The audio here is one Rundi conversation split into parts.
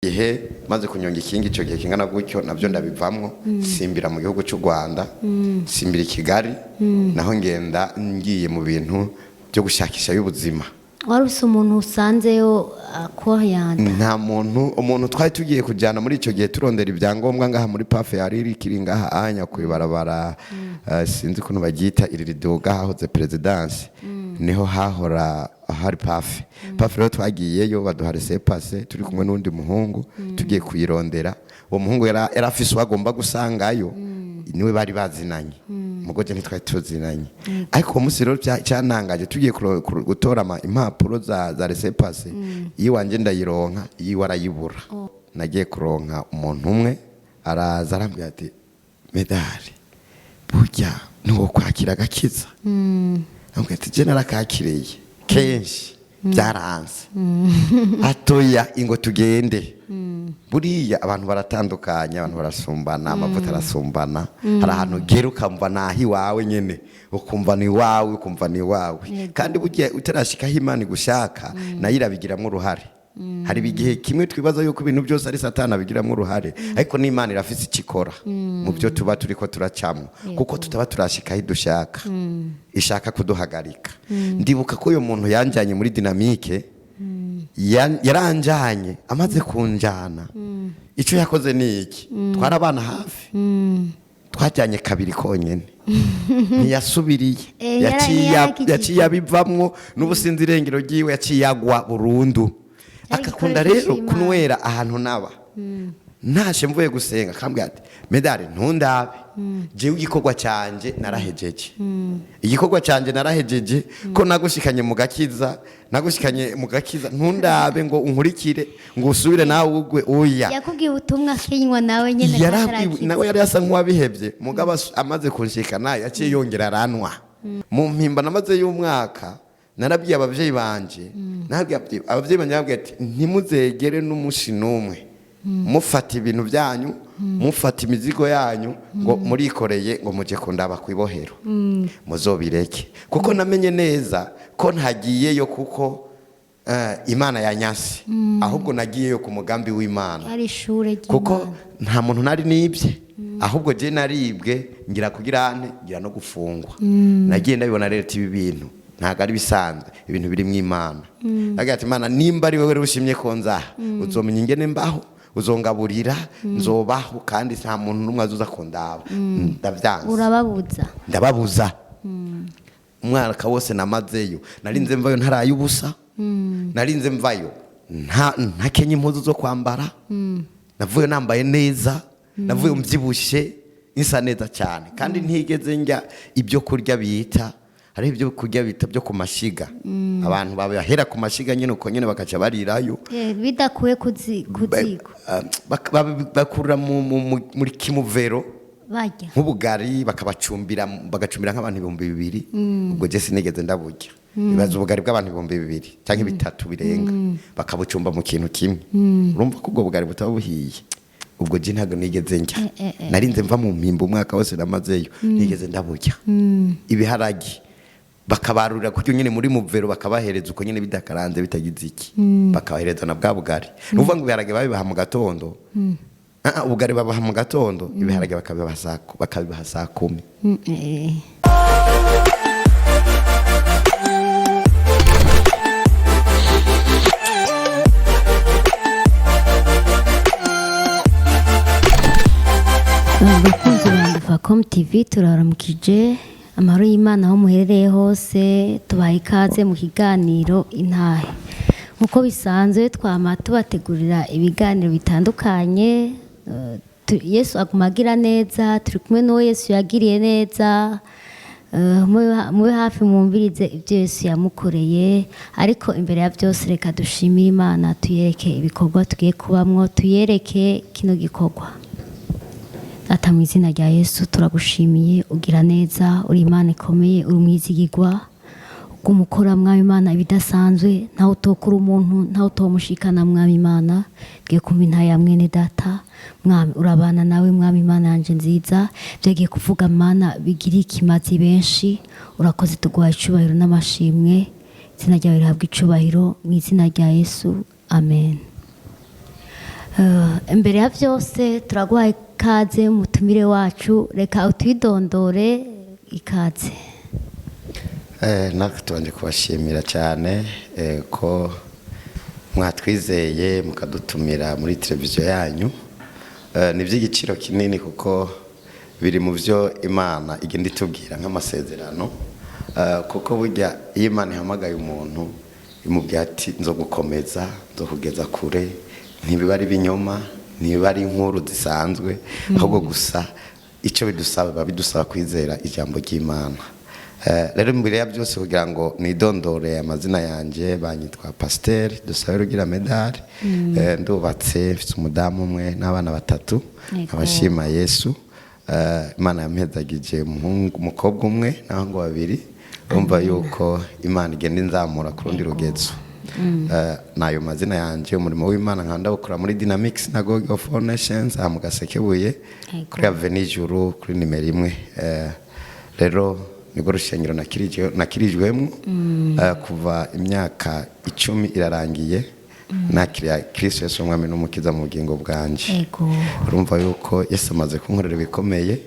ihe maze kunyonga ikingi ico gihe kingana gutyo navyo ndabivamwo simbira mu gihugu cy'u Rwanda simbira Kigali naho ngenda ngiye mu bintu byo gushakisha y'ubuzima. Waruse umuntu usanzeyo akoyanda nta umuntu twari tugiye kujyana muri ico gihe turondera ibyangombwa ngaha muri pafe yariri kiringa anya kwibarabara sinzi kuntu bagita iriridoga hahoze presidence niho hahora hari pafe rero twagiyeyo baduha laissez-passer turi kumwe n'undi muhungu tugiye kuyirondera uwo muhungu yarafise wagomba gusangayo niwe bari bazinanye mugoje ntitwari tuzinanye ariko umunsi rero cyanangaje tugiye gutora impapuro za laissez-passer iyo wanje ndayironka iyo warayibura nagiye kuronka umuntu umwe araza arambwira ati medali burya nuwo kwakira gakiza ambwira ati je narakakiriye kenshi byaranze atoya ingo tugende buriya abantu baratandukanye abantu barasumbana amavuta arasumbana hari ahantu ugera ukamva nahi wawe nyene ukumva ni wawe ukumva ni wawe kandi bugiye utarashikaho Imana gushaka nayo irabigiramwo uruhare hari bigihe kimwe twibaza yuko ibintu byose ari satana bigiramwo uruhare ariko n'Imana irafise ikikora mu byo tuba turiko turacamwo kuko tutaba turashikaho dushaka ishaka kuduhagarika ndibuka ko uyo muntu yanjanye muri dynamique yaranjanye amaze kunjana ico yakoze ni iki twarabana hafi twajyanye kabiri konyene ntiyasubiriye yaciye abivamwo n'ubusinzi irengero ryiwe yaciye agwa burundu akakunda rero kunwera ahantu naba ntashe mvuye gusenga akambwira ati medali ntundabe jewe igikorwa canje narahejeje igikorwa canje narahejeje ko nagushikanye mu gakiza ntundabe ngo unkurikire ngo usubire nawe ugwe oya yakubwiye ubutumwa kinywa nawe nyene nawe yari asa nk'uwabihevye mugabo amaze kunshikana yaciye yongera aranwa mu mpimba namaze y'umwaka narabwiye abavyeyi banje abavyeyi banje nabwiye ati ntimuzegere n'umushi numwe mufata ibintu byanyu mufata imizigo yanyu ngo murikoreye ngo muje kundaba kwibohero muzobireke kuko namenye neza ko ntagiyeyo kuko Imana yanyase ahubwo nagiyeyo ku mugambi w'Imana kuko nta muntu nari nibye ahubwo je naribwe ngira ngira no gufungwa nagiye ndabibona rero ibi bintu ntago ari bisanzwe ibintu biri mu Imana agira ati Imana nimba ari wewe rushimye ko nzaha uzomenya ingene mbaho uzongaburira nzobaho kandi nta muntu numwe azuza kundaba ndavyanze ndababuza umwaka wose namazeyo narinze mvayo ntaraye ubusa narinze mvayo ntakenye impuzu zo kwambara navuye nambaye neza navuye mbyibushe nisa neza cyane kandi ntigeze njya ibyo kurya bita hari ibyo kurya bita byo ku mashiga abantu babahera ku mashiga nyine uko nyine bakaca barirayo bidakuye kuziko bakurira muri kimuvero bajya nk'ubugari bagacumbira nk'abantu 2,000 ubwo je sinigeze ndaburya bibaza ubugari bw'abantu 2,000 cyangwa 3 birenga bakabucumba mu kintu kimwe urumva ko ubwo bugari butaba buhiye ubwo je ntago nigeze njya narinze mva mu mpimba umwaka wose namazeyo nigeze ndaburya ibiharagi bakabarurira kujyo nyene muri muvero bakabahereza uko nyene bidakaranze bitagize iki bakabahereza na bwa bugari nuvuga ngo ibiharage babibaha mu gatondo ubugari babaha mu gatondo ibiharage bakabibaha saa 10 abakunzi ba Vacom TV turaramukije amahoro y'Imana aho muherereye hose tubaye ikaze mu kiganiro intahe nkuko bisanzwe twama tubategurira ibiganiro bitandukanye Yesu agumagira neza turi kumwe n'uwo Yesu yagiriye neza mube hafi mwumvirize ibyo Yesu yamukoreye ariko imbere ya byose reka dushimire Imana tuyereke ibikorwa tugiye kubamwo tuyereke kino gikorwa Data mu izina rya Yesu turagushimiye ugira neza uri Imana ikomeye uri umwizigirwa umukora mwami Imana ibidasanzwe ntaho utokura umuntu ntaho utomushikana mwami Imana giye kumva intaya mwene data mwami urabana nawe mwami Imana yanje nziza byagiye kuvuga Mana bigira ikimazi benshi urakoze tuguhaye icubahiro n'amashimwe izina ryawe rihabwa icubahiro mu izina rya Yesu amen imbere ya byose turaguha ikaze mutumire wacu, reka utwidondore. Ikaze. natwe tubanje kubashimira cyane ko mwatwizeye mukadutumira muri televiziyo yanyu. Ni iby'igiciro kinini kuko biri mu byo Imana igenda itubwira nk'amasezerano, kuko burya iyo Imana ihamagaye umuntu imubwira ati nzo gukomeza, nzo kugeza kure, ntibiba ari ibinyoma, ntibiba ari inkuru zisanzwe, ahubwo gusa icyo bidusaba bidusaba kwizera ijambo ry'Imana. Rero imbere ya byose kugira ngo nidondore amazina yanjye, banyitwa Pasiteri Dusabe Rugira Medard. Ndubatse, mfite umudamu umwe n'abana batatu, abashima Yesu. Imana yampezagije umukobwa umwe n'abahungu babiri. Urumva yuko Imana igenda inzamura ku rundi rugezo. Nayo mazina yanjye, umurimo w'Imana nkanda bukora muri Dynamic Synagogue of All Nations mu Gasekebuye kuri Avenue Juru kuri nimero 1. Rero nibwo rushengero nakirijwemo kuva imyaka 10 irarangiye, nakiriya Kristo Yesu umwami n'umukiza mu bugingo bwanje. Urumva yuko Yesu amaze kunkorera bikomeye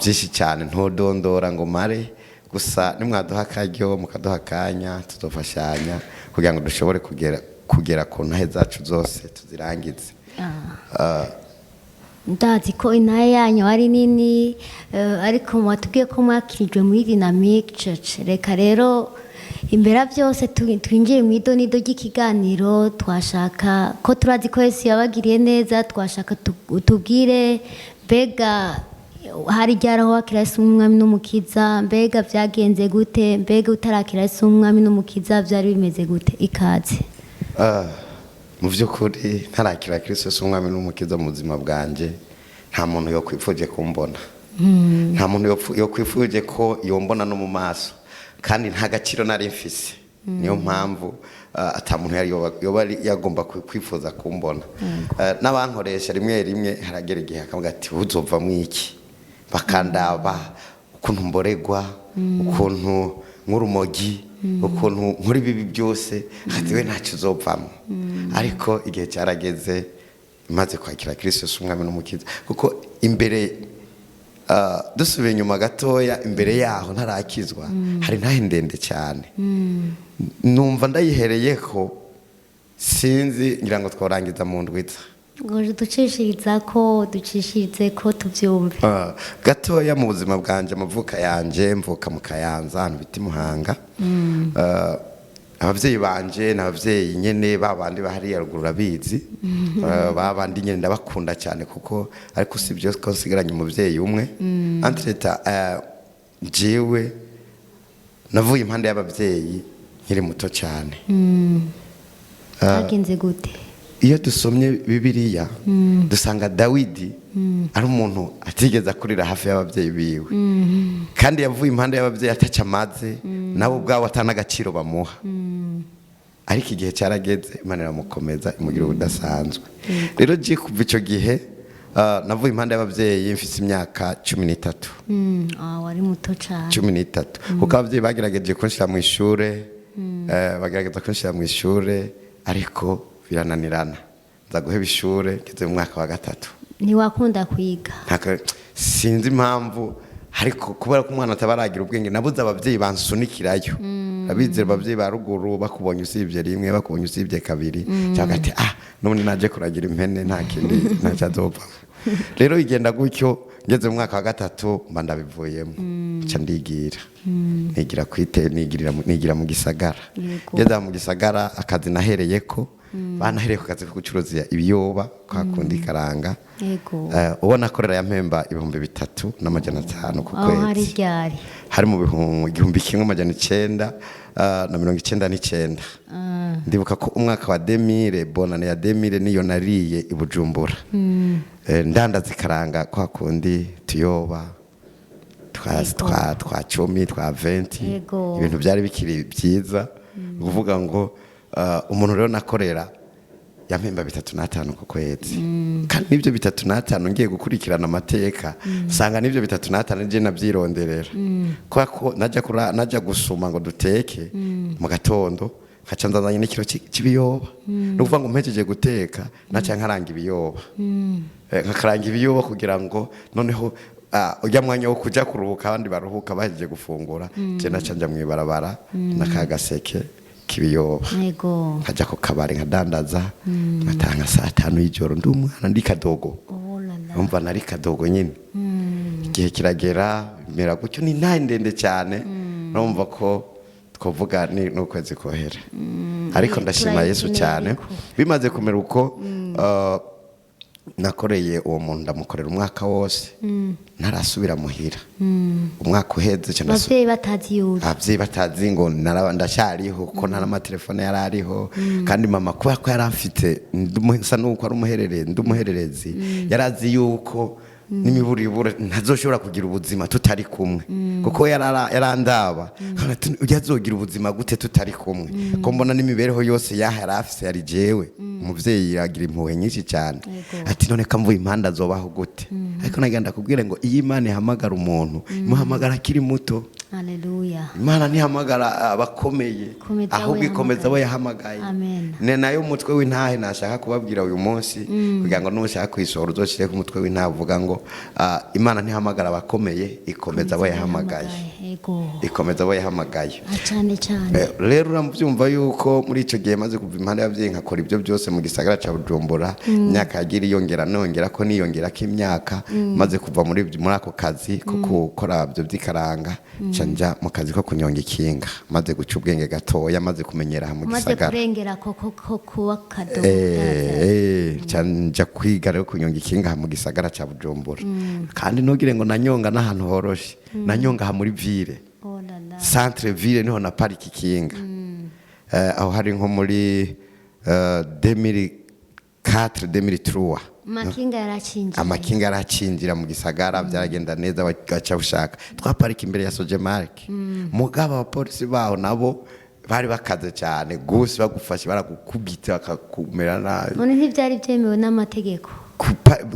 byinshi cyane, ntodondora ngo mare, gusa nimwaduha akaryo mukaduha akanya tudufashanya kugira ngo dushobore kugera ku ntahe zacu zose tuzirangize. Ndazi ko intahe yanyu ari nini, ariko mwatubwiye ko mwakirijwe muri Dynamic Church. Reka rero imbere ya byose twinjiye mu idonido ry'ikiganiro. Twashaka ko turazi ko Yesu yabagiriye neza, twashaka tubwire mbega hari ryaraho wakira Yesu umwami n'umukiza, mbega byagenze gute, mbega utarakira Yesu umwami n'umukiza byari bimeze gute? Ikaze. Mu by'ukuri ntarakira Kristo Yesu umwami n'umukiza mu buzima bwanje, nta muntu yo kwifuje kumbona, nta muntu yo kwifuje ko yombona no mu maso, kandi nta gaciro nari mfise. Niyo mpamvu ata muntu yari yagomba kwifuza kumbona. N'abankoresha rimwe rimwe haragera igihe akavuga ati uzova mwiki, bakandaba ukuntu mboregwa, ukuntu nk'urumogi, ukuntu nkuri bibi byose, ati we ntacyo uzovamo. Ariko igihe cyarageze maze kwakira Kristo Yesu umwami n'umukiza, kuko imbere dusubiye inyuma gatoya, imbere yaho ntarakizwa hari ntahe ndende cyane. Numva ndayihereye ko sinzi, ngira ngo twarangiza mu ndwiza ngo ducishirize ko tubyumve gatoya. Mu buzima bwanje, amavuka yanje, mvuka mu Kayanza ahantu bita Muhanga. Abavyeyi banje n'abavyeyi nyene babandi bahari yaruguru rabizi, babandi nyene ndabakunda cyane kuko ariko sibyo ko nsigaranye umuvyeyi umwe. Entreta jewe navuye impande y'abavyeyi nkiri muto cyane. Hagenze gute? Iyo dusomye Bibiliya dusanga Dawidi ari umuntu atigeze akurira hafi y'abavyeyi biwe, kandi yavuye impande y'abavyeyi ataca amaze, nabo ubwabo atanagaciro bamuha. Ariko igihe cyarageze Imana iramukomeza imugira ubudasanzwe. Rero je kuva ico gihe navuye impande y'abavyeyi mfise imyaka 13. Wari muto cyane. 13 kuko abavyeyi bagerageje kunshira mu ishure, bagerageza kunshira mu ishure ariko birananirana. Nza guheba ishure ngeze mu mwaka wa 3. Ntiwakunda kwiga? Sinzi impamvu, ariko kubera ko umwana atabaragira ubwenge nabuze abavyeyi bansunikirayo. Abizera abavyeyi ba ruguru bakubonye usibye rimwe, bakubonye usibye kabiri, cyangwa ati none naje kuragira impene nta kindi ntacazova. Rero igenda gutyo, ngeze mu mwaka wa 3 mba ndabivuyemo, nca ndigira nigira mu gisagara. Ngeze mu gisagara akazi nahereyeko, banahereye ku kazi ko gucuruza ibiyoba kwa kundi karanga. Ubona akorera yampemba 3,500 ku kwezi. Hari ryari? Hari mu 1999. Ndibuka ko umwaka wa 2000, bonane ya 2000 niyo nariye i Bujumbura. Ndandaza ikaranga kwa kundi tuyoba twa 10 twa 20, ibintu byari bikiri byiza. Kuvuga ngo umuntu rero nakorera yampemba 3,500 ku kwezi. Kandi nibyo 3,500 ngiye gukurikirana amateka, sanga nibyo 3,500 je nabyironderera. Kwa ko najya gusuma ngo duteke mu gatondo, nkaca nzazanye n'ikiro cy'ibiyoba ni ukuvuga ngo mpejeje guteka naca nkaranga ibiyoba nkakaranga ibiyoba kugira ngo noneho ujya mwanya wo kujya kuruhuka abandi baruhuka bahejeje gufungura je naca nja mw'ibarabara n'akagaseke k'ibiyoba nkajya ku kabari nkadandaza ngatanga saa 5 y'ijoro ndi umwana ndi kadogo umva nari kadogo nyine igihe kiragera mera gutyo ni ntaye ndende cyane numva ko twovuga ni n'ukwezi kohera ariko ndashima Yesu cyane bimaze kumera uko nakoreye uwo muntu ndamukorera umwaka wose ntarasubira muhira umwaka uheze cyane abavyeyi batazi ngo ndacyariho ko nta n'amatelefone yari ariho kandi mama kubera ko yari afite nsa n'uko ari umuhererezi yarazi yuko n'imiburibura ntazoshobora kugira ubuzima tutari kumwe kuko yarandaba ujya azogira ubuzima gute tutari kumwe ko mbona n'imibereho yose yari afise yari jewe umuvyeyi yagira impuhwe nyinshi cyane ati none kamvuye impanda azobaho gute ariko nagenda kubwira ngo iyi Imana ihamagara umuntu imuhamagara akiri muto. Haleluya. Imana ntihamagara abakomeye ahubwo ikomeza abo yahamagaye. Ne nayo umutwe w'intahe nashaka kubabwira uyu munsi kugira ngo nushaka kwisohora uzoshire ku mutwe w'intahe uvuga ngo Imana ntihamagara abakomeye ikomeza abo yahamagaye. Ikomeza abo yahamagaye. Cyane cyane. Rero uramuvyumva yuko muri ico gihe maze kuva impande y'abavyeyi nkakora ibyo byose mu gisagara ca Bujumbura imyaka yagira iyongera nongera ko niyongera ko imyaka maze kuva muri ako kazi ko gukora byo byikaranga canja mu kazi ko kunyonga ikinga maze guca ubwenge gatoya maze kumenyera mu gisagara maze kurengera ko kuwa kadogo canja kwiga rero kunyonga ikinga mu gisagara ca Bujumbura kandi nogire ngo nanyonga n'ahantu horoshe nanyonga muri ville centre ville niho na pariki ikinga aho hari nko muri 2004-2003 amakinga yaracinjira mu gisagara byaragenda neza baca ushaka twaparika imbere ya Sojemark mugabo abapolisi baho nabo bari bakaze cyane gusa bagufashe baragukubita bakakumera nabi none ntibyari byemewe n'amategeko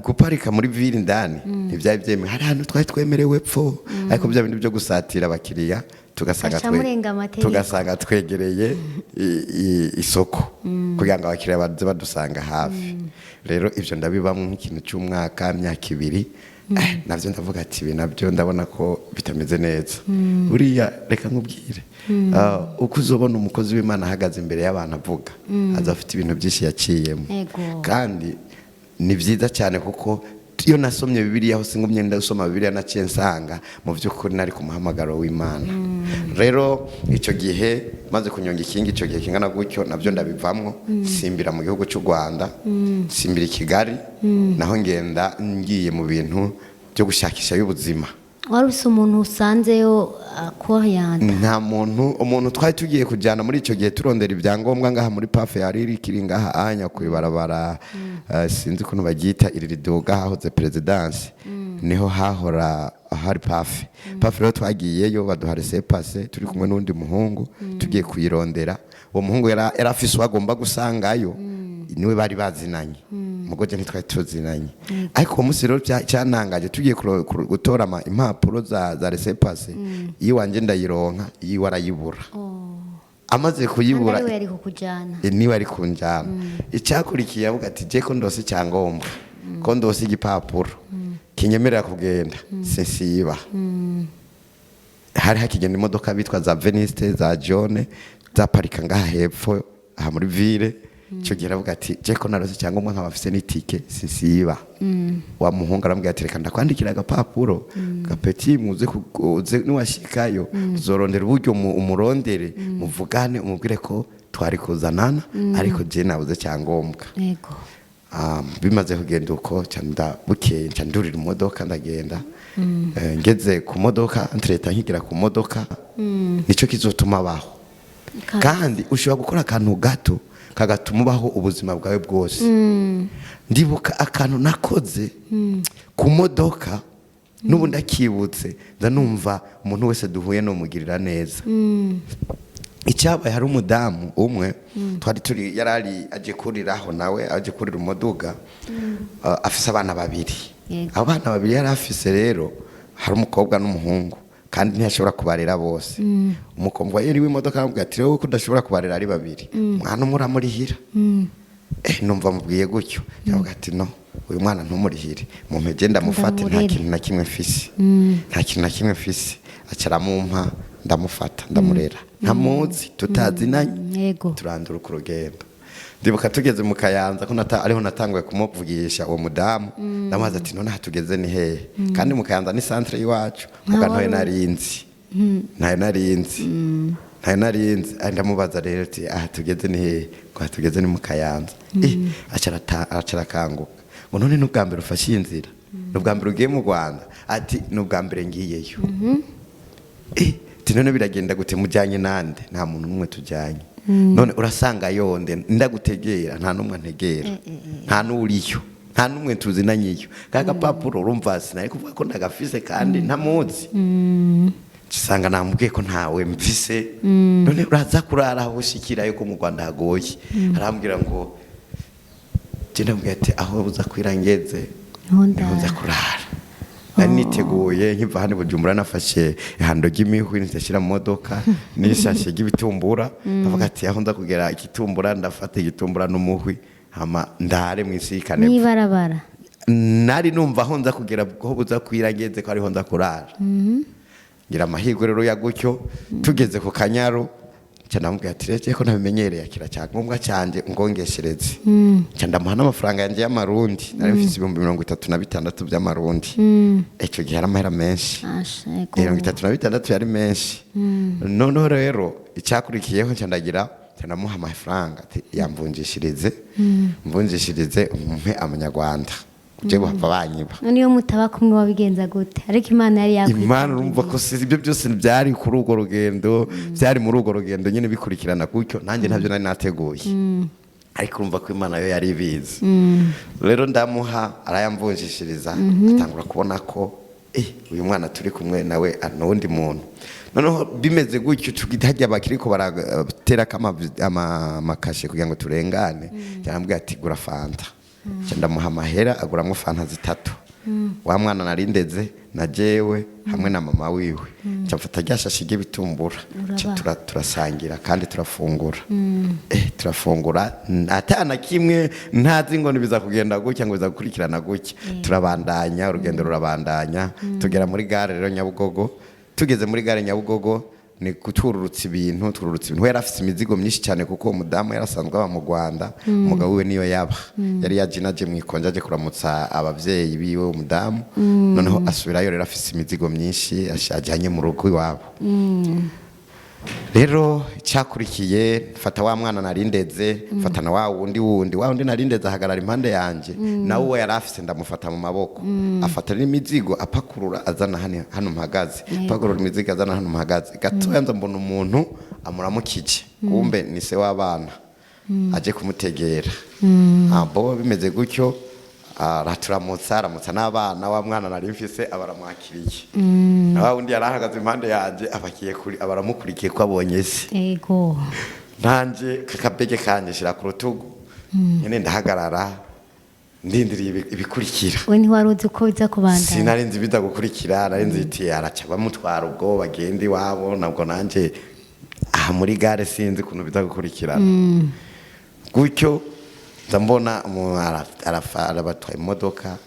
guparika muri ville ndani ntibyari byemewe hari hantu twari twemerewe pfo ariko bya bindi byo gusatira abakiriya tugasanga twegereye isoko kugira ngo abakiriya baze badusanga hafi rero ivyo ndabibamwe nk'ikintu cy'umwaka myaka 2 navyo ndavuga ati ibi nabyo ndabona ko bitameze neza buriya reka nkubwire uko uzobona umukozi w'Imana ahagaze imbere y'abantu avuga azafite ibintu byinshi yaciyemo kandi ni byiza cyane kuko iyo nasomye Bibiliya aho singumye ndasoma Bibiliya naciye nsanga mu by'ukuri nari ku muhamagaro w'Imana rero ico gihe maze kunyonga ikingi ico gihe kingana gutyo navyo ndabivamwo simbira mu gihugu cy'u Rwanda simbira i Kigali naho ngenda ngiye mu bintu byo gushakisha y'ubuzima waruse umuntu usanzeyo akoyanda nta umuntu twari tugiye kujyana muri ico gihe turondera ibyangombwa ngaha muri pafe yariri kiringa anya kuibarabara sinzi kuno bagita iriridoga hahoze presidence niho hahora hari pafe rero twagiyeyo baduha laissez-passer turi kumwe n'undi muhungu tugiye kuyirondera uwo muhungu yarafise wagomba gusangayo niwe bari bazinanye mugoje ntitwari tuzinanye ariko uwo munsi rero cyanangaje tugiye gutora impapuro za laissez-passer iyo wanje ndayironka iyo warayibura amaze kuyibura niwe ari kunjana icyakurikiye avuga ati je ko ndose cyangombwa ko ndose igipapuro kinyemerera kugenda sesiba hari hakigenda imodoka bitwa za Veniste za Jone za parika ngaha hepfo aha muri ville cyo gira avuga ati je ko narose cyangombwa nkabafise n'itike sesiba wa muhungu arambwira ati reka ndakwandikira agapapuro gapeti muze niwashikayo zorondera uburyo umurondere muvugane umubwire ko twari kuzanana ariko je nabuze cyangombwa yego bimaze kugenda uko cyanda bukeye cyandurira imodoka ndagenda ngeze ku modoka entreta nkigira ku modoka nico kizotuma baho kandi ushobora gukora akantu gato kagatuma ubaho ubuzima bwawe bwose ndibuka akantu nakoze ku modoka n'ubu ndakibutse ndanumva umuntu wese duhuye no mugirira neza icyabaye hari umudamu umwe twari turi yarari aje kuriraho nawe aje kurira umuduga afise abana babiri abana babiri yari afise rero hari umukobwa n'umuhungu kandi ntiyashobora kubarera bose umukomvayeri w'imodoka aramubwira ati rero ko udashobora kubarera ari babiri mwana umwe uramurihira numva mubwiye gutyo yavuga ati no uyu mwana ntumurihire mu mpege ndamufate nta kintu na kimwe mfise nta kintu na kimwe mfise acaramumpa ndamufata ndamurera ntamuzi tutazinanye turandura ku rugendo ndibuka tugeze mu Kayanza ko ariho natanguye kumuvugisha uwo mudamu ndamubaza ati none hatugeze ni hehe kandi mu Kayanza ni centre y'iwacu muga ntayo narinzi ndamubaza rero ati tugeze ni hehe ko hatugeze ni mu Kayanza acarakanguka ngo none n'ubwa mbere ufashe inzira n'ubwa mbere ugiye mu Rwanda ati n'ubwa mbere ngiyeyo none biragenda gute mujyanye nande nta muntu n'umwe tujyanye none urasanga yonde ndagutegera nta numwe ntegera nta n'uriyo nta numwe tuzinanyiyo kaga papuro urumva sinari kuvuga ko ndagafise kandi ntamuzi cisanga namubwiye ko ntawe mfise none uraza kurara aho ushikira yuko mu Rwanda hagoye arambwira ngo genda mbwira ati aho uza kwirangeze nza kurara niteguye nkiva hano Bujumbura nafashe ihando ry'imihwi nitashira mu modoka nishashe y'ibitumbura ndavuga ati aho nza kugera igitumbura ndafata igitumbura n'umuhwi hama ndare mwisikane nibarabara nari numva aho nza kugera ko buza kwirangeze ko ariho nza kurara ngira amahirwe rero ya gutyo tugeze ku Kanyaru cyandamubwira ati reke ko nabimenyereye akira cyangombwa cyanje ngongeshereze cyandamuha n'amafaranga yanje y'amarundi nari mfise 36 by'amarundi icyo gihe aramahera menshi 36 yari menshi none rero icyakurikiyeho cyandagira cyanamuha amafaranga ati yamvunjishirize mvunjishirize umpe amanyarwanda je bapfa banyiba niyo mutaba kumwe wabigenza gute ariko Imana yari yakwiye Imana urumva ko ibyo byose byari kuri urwo rugendo byari muri urwo rugendo nyine bikurikirana gutyo nanjye ntabyo nari nateguye ariko urumva ko Imana yo yari ibizi rero ndamuha arayamvunjishiriza atangura kubona ko uyu mwana turi kumwe nawe n'undi muntu noneho bimeze gutyo tugihajya bakiriko baratera amakashe kugira ngo turengane cyangwa ati gura fanta ndamuha amahera aguramwo fanta 3 wa mwana narindeze na jewe hamwe na mama wiwe cyamfata ryashashe y'ibitumbura turasangira kandi turafungura turafungura atana kimwe ntazi ngo nibiza kugenda gutya ngo biza gukurikirana gutya turabandanya urugendo rurabandanya tugera muri gare rero Nyabugogo tugeze muri gare Nyabugogo ni kutururutsa ibintu yari afite imizigo myinshi cyane kuko umudamu yarasanzwe aba mu Rwanda umugabo we niyo yaba yari yajinaje mwikonje aje kuramutsa abavyeyi biwe umudamu noneho asubirayo rero afite imizigo myinshi ashajanye mu rugo iwabo rero cyakurikiye fata wa mwana narindeze fata na wa wundi narindeze ahagarara impande yanje nawe uwo yari afite ndamufata mu maboko afata n'imizigo apakurura azana hano mpagaze apakurura imizigo azana hano mpagaze gato yanza mbona umuntu amuramukije kumbe ni se w'abana aje kumutegera abo bimeze gutyo araturamutsa n'abana wa mwana nari mfise abaramwakiriye nawe undi yarahagaze impande yanje abakiye kuri abaramukurikiye ko abonye se yego nanje kakabege kanje shira ku rutugu nyene ndahagarara ndindiriye ibikurikira we ntiwaruzi uko biza kubandanya sinari nzi biza gukurikira nari nzi iti araca bamutwara ubwo bagende wabo nabwo nanje aha muri gare sinzi kuntu biza gukurikirana gutyo ndambona arabatwaye imodoka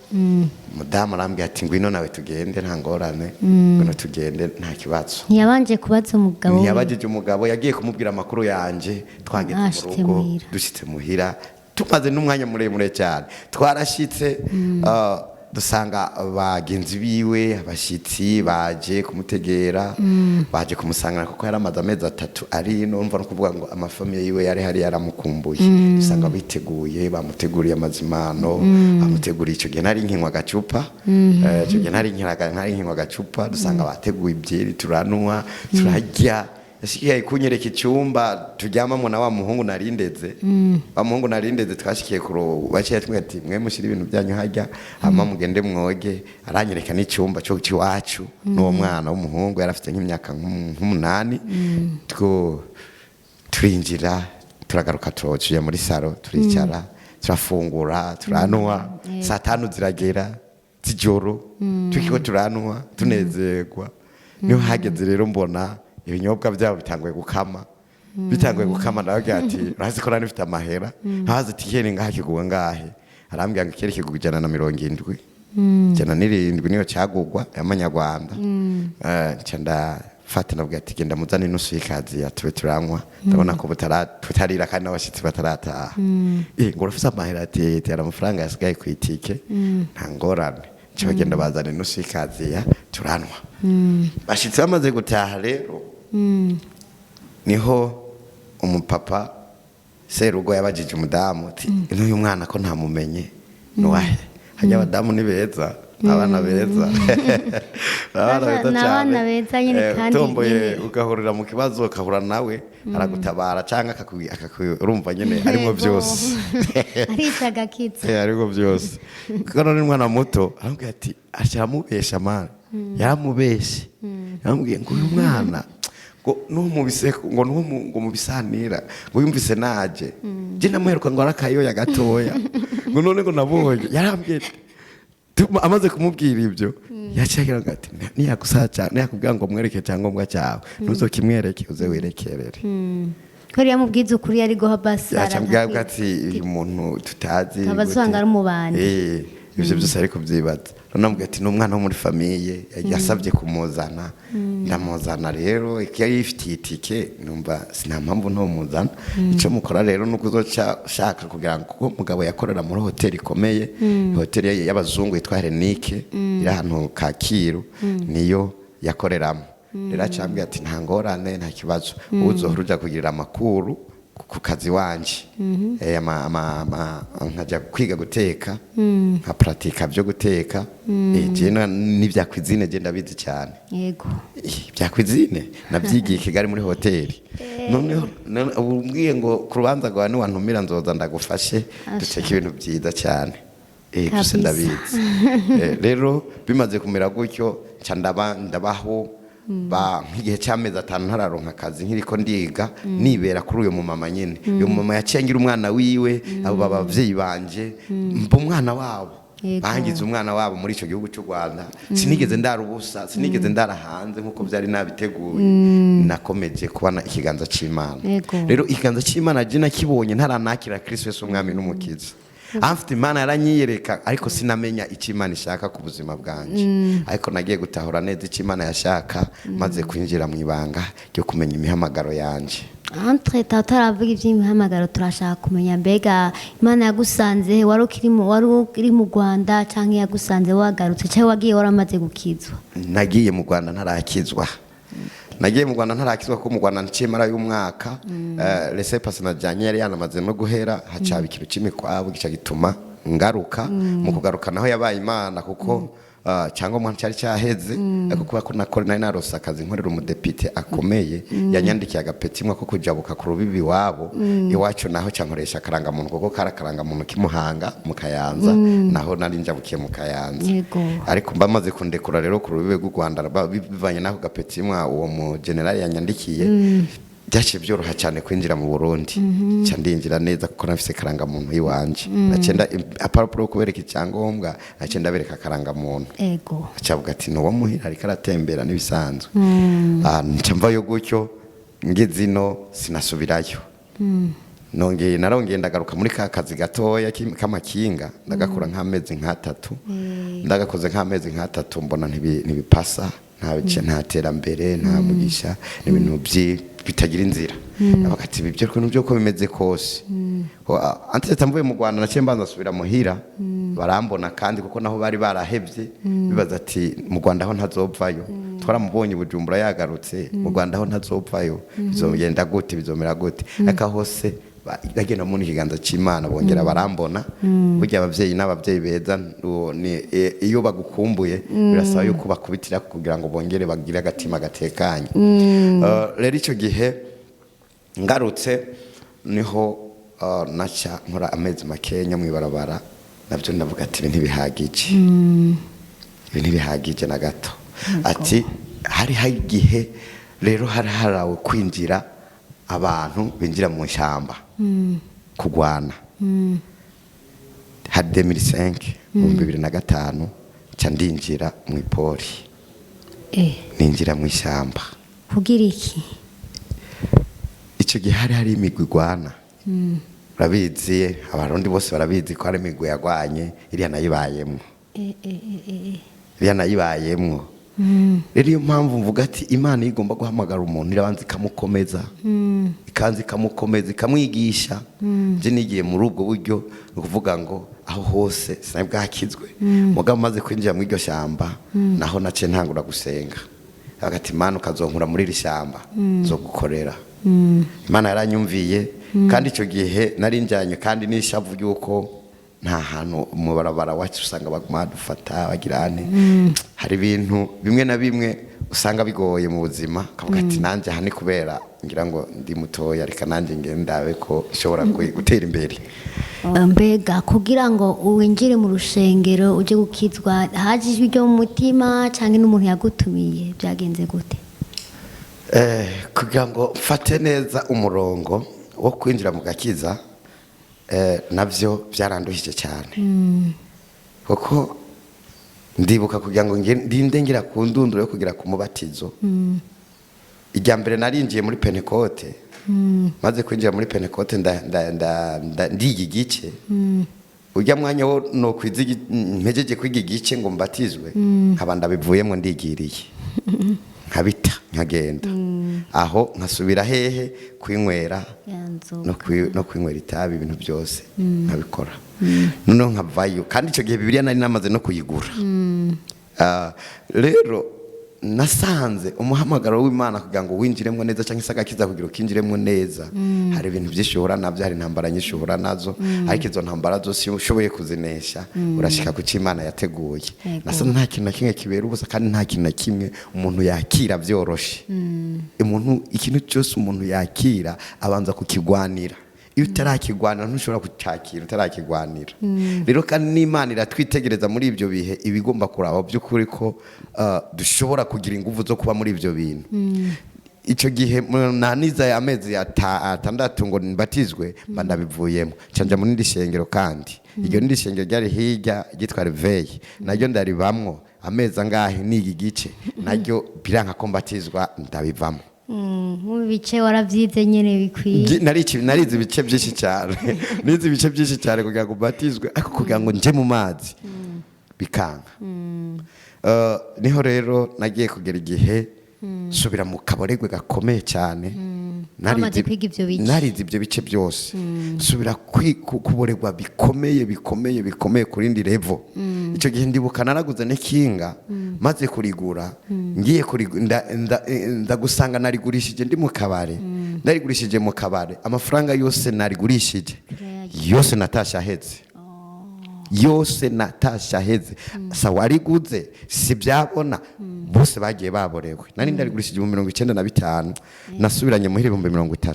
mudamu arambwira ati ngwino nawe tugende nta ngorane ngwino tugende nta kibazo ntiyabanje kubaza umugabo ntiyabajije umugabo yagiye kumubwira amakuru yanje twageze mu rugo dushitse muhira tumaze n'umwanya muremure cyane twarashitse dusanga bagenzi biwe abashitsi baje kumutegera baje kumusangana kuko yari amaze amezi 3 ari no mva no kuvuga ngo amafamiye yiwe yari hari yaramukumbuye dusanga biteguye bamuteguriye amazimano bamuteguriye icyo gihe nari nkinywa gacupa icyo gihe nari nkinywa gacupa dusanga bateguye ibyeri turanwa turajya yashikiye kunyereka icyumba turyamamo na wa muhungu narindeze wa muhungu narindeze twashikiye kuro baciye ati mwe mushira ibintu byanyu hajya hama mugende mwoge aranyereka n'icyumba cyo kiwacu n'uwo mwana w'umuhungu yarafite nk'imyaka nk'umunani turinjira turagaruka tuciye muri saro turicara turafungura turanwa saa 5 ziragera zijoro tukiko turanwa tunezerwa niho hageze rero mbona ibinyobwa byabo bitanguye gukama nawe ati urazi ko nari mfite amahera ntazi ati kene ngaha kigugwa ngahe arambwira ngo kere kigugwa 170 107 niyo cyagugwa y'amanyarwanda cyanda fata nabwo ati genda muzane nusu y'ikazi ya tube turanywa ndabona ko tutarira kandi abashitsi batarataha ngo urafise amahera ati tera amafaranga yasigaye ku itike nta ngorane cyo bagenda bazana nusu y'ikazi ya turanywa bashitsi bamaze gutaha rero niho umupapa serugo yabajije umudamu ati n'uyu mwana ko ntamumenye nuwahe hajya abadamu ni beza abana beza abana beza nyine kandi tomboye ugahurira mu kibazo ukahura nawe aragutabara cyangwa akakurumva nyine arimo byose aricaga kitse ariko byose kuko ni mwana muto arambwira ati ashamubesha mara yaramubeshe yambwiye ngo uyu mwana ngo numubise ngo ngo mubisanira ngo yumvise naje je namuheruka ngo arakayoya gatoya ngo none ngo nabonye yarambwiye amaze kumubwira ibyo yacyakira ati niyagusaca niyakubwira ngo mwereke cyangombwa cyawe ntuzokimwereke uze werekerere ko yamubwiza ukuri yari go habasara yacambwira ati uyu muntu tutazi abazwanga ari umubani ibyo byose ariko byibaza namubwira ati n'umwana wo muri famiye yasabye kumuzana ndamuzana rero yari ifitiye itike numva sina mpamvu nto muzana icyo mukora rero nuko uzoshaka kugira ngo kuko mugabo yakorera muri hoteli ikomeye hoteli y'abazungu yitwa Herenike iri ahantu Kacyiru niyo yakoreramo rero acambwira ati nta ngorane nta kibazo uzohora kugirira amakuru ku kazi wanje nkajya kwiga guteka nka pratika byo guteka je n'ibya cuisine je ndabizi cyane yego bya cuisine nabyigiye Kigali muri hoteli none umbwiye ngo ku rubanza rwa ni wantumira nzoza ndagufashe duteka ibintu byiza cyane byose ndabizi rero bimaze kumera gutyo ndabaho nk'igihe cy'amezi 5 ntararonka akazi nkiriko ndiga nibera kuri uyu mumama nyine uyu mumama yacengira umwana wiwe abo babavyeyi banje mba umwana wabo bangize umwana wabo muri ico gihugu cy'u Rwanda sinigeze ndarubusa sinigeze ndarahanze nkuko byari nabiteguye nakomeje kubana ikiganza c'Imana rero ikiganza c'Imana je nakibonye ntaranakira Kristo Yesu umwami n'umukiza afite Imana yaranyiyereka ariko sinamenya icyo Imana ishaka ku buzima bwanje ariko nagiye gutahura neza icyo Imana yashaka maze kwinjira mu ibanga ryo kumenya imihamagaro yanje entre tataravuga iby'imihamagaro turashaka kumenya mbega Imana yagusanze wari uri mu Rwanda cyangwa yagusanze wagarutse cyangwa wagiye waramaze gukizwa nagiye mu Rwanda ntarakizwa nagiye mu Rwanda ntarakizwa ko mu Rwanda ncimara y'umwaka lese passe najanye yari yanamaze no guhera hacaba ikintu cy'imikwabo gica gituma ngaruka mu kugaruka naho yabaye Imana kuko cyangwa mwana cyari cyaheze ariko kuba ko nakora nari narose akazi nkorera umudepite akomeye yanyandikiye agapeti imwe ko kujabuka ku rubibi wabo iwacu naho cyankoresha karanga muntu kuko karakaranga muntu kimuhanga mu Kayanza naho nari njabukiye mu Kayanza ariko mbamaze kundekura rero ku rubibi rw'u Rwanda bivanye naho gapeti imwe uwo mu general yanyandikiye byaciye byoroha cyane kwinjira mu Burundi cyandinjira neza kuko nafise karanga muntu iwanje nacenda aparapro kubereka icyangombwa nacenda bereka karanga muntu acavuga ati no muhira ariko aratembera nibisanzwe ncamvayo gutyo ngezino sinasubirayo narongeye ndagaruka muri ka kazi gatoya k'amakinga ndagakora nk'amezi nk'atatu ndagakoze nk'amezi nk'atatu mbona ntibipasa nta terambere nta mugisha n'ibintu bitagira inzira abakati bibyo ko nubyo ko bimeze kose antete tamvuye mu Rwanda naciye mbanza subira muhira barambona kandi kuko naho bari barahevye bibaza ati mu Rwanda aho ntazopfayo twaramubonye Bujumbura yagarutse mu Rwanda aho ntazopfayo bizogenda gute bizomera gute aka hose bagenda mu kiganza c'Imana bongera barambona burya abavyeyi n'abavyeyi beza iyo bagukumbuye birasaba yuko bakubitira kugira ngo bongere bagire agatima gatekanye rero ico gihe ngarutse niho naca nkora amezi makenya mu ibarabara navyo ndavuga ati ntibihagije ntibihagije na gato ati hari igihe rero harawe kwinjira abantu binjira mu shamba kugwana had 2005 2005 ca ndinjira mu ipori ninjira mu ishyamba. kugira iki? Icyo gihe hari imigwi igwana, urabizi, abarundi bose barabizi ko hari imigwi yagwanye, iriya nayibayemwo. Rero iyo mpamvu mvuga ati Imana igomba guhamagara umuntu irabanza ikamukomeza, ikamwigisha. Je nigiye muri ubwo buryo, ukuvuga ngo aho hose sinari bwakizwe, mugabo maze kwinjira mu iryo shyamba naho nace ntangura gusenga, hagati Imana ukazonkura muri iri shyamba zo gukorera. Imana yaranyumviye, kandi icyo gihe nari njyanye kandi n'ishavu ry'uko nta hantu mu barabara wacu usanga baguma dufata bagirane. Hari ibintu bimwe na bimwe usanga bigoye mu buzima, kavuga ati nanjye aha ni kubera ngira ngo ndi mutoya, reka nanjye ngendabe ko ishobora gutera imbere. Mbega kugira ngo winjire mu rushengero uje gukizwa, haje ijwi ryo mu mutima cyangwa n'umuntu yagutumiye, byagenze gute? Kugira ngo mfate neza umurongo wo kwinjira mu gakiza, nabyo byaranduhije cyane, kuko ndibuka kugira ngo ndinde ngira ku ndunduro yo kugira ku mubatizo. Ijya mbere narinjiye muri Pentecote, maze kwinjira muri Pentecote ndiga igice. Ujya mwanya wo no kwizigi mpejeje kwiga igice ngo mbatizwe, nkaba ndabivuyemo ndigiriye, nkabita nkagenda aho nkasubira hehe kwinywera no kwinywera itabi, ibintu byose nkabikora. Noneho nkavayo, kandi icyo gihe Bibiliya nari namaze no kuyigura. Rero nasanze umuhamagaro w'Imana kugira ngo winjiremo neza cyangwa se agakiza kugira ukinjiremo neza, hari ibintu byinshi uhura nabyo, hari intambara nyinshi uhura nazo, ariko izo ntambara zose ushoboye kuzinesha urashika ku cyo Imana yateguye. Nasa nta kintu na kimwe kibera ubusa, kandi nta kintu na kimwe umuntu yakira byoroshe. Ikintu cyose umuntu yakira abanza kukigwanira. Iyo utarakigwanira ntushobora kucyakira utarakigwanira. Rero kandi n'Imana iratwitegereza muri ibyo bihe, ibigomba kuraba by'ukuri ko dushobora kugira ingufu zo kuba muri ibyo bintu. Icyo gihe naniza amezi atandatu ngo nibatizwe, ndabivuyemo canja muri ndi shengero, kandi iryo ndi shengero ryari hirya ryitwa Reveil, naryo ndaribamwo amezi angahe niga igice, naryo biranka ko mbatizwa ndabivamo. Mu bice waravyize nyene bikwiye. Narize ibice byinshi cyane, nize ibice byinshi cyane kugira ngo batizwe, ariko kugira ngo nje mu mazi bikanga. Niho rero nagiye kugera igihe subira mu kaboregwe gakomeye cyane. Narize ibyo bice byose, subira kuboregwa bikomeye kuri ndi level. Icyo gihe ndibuka naraguze n'ikinga, maze kurigura ngiye ndagusanga narigurishije ndi mu kabare. Narigurishije mu kabare, amafaranga yose narigurishije yose natasha ahetse, yose natasha aheze. Sawariguze si byabona, bose bagiye baborewe. Nari ndarigurishije mu 95, nasubiranye mu 30.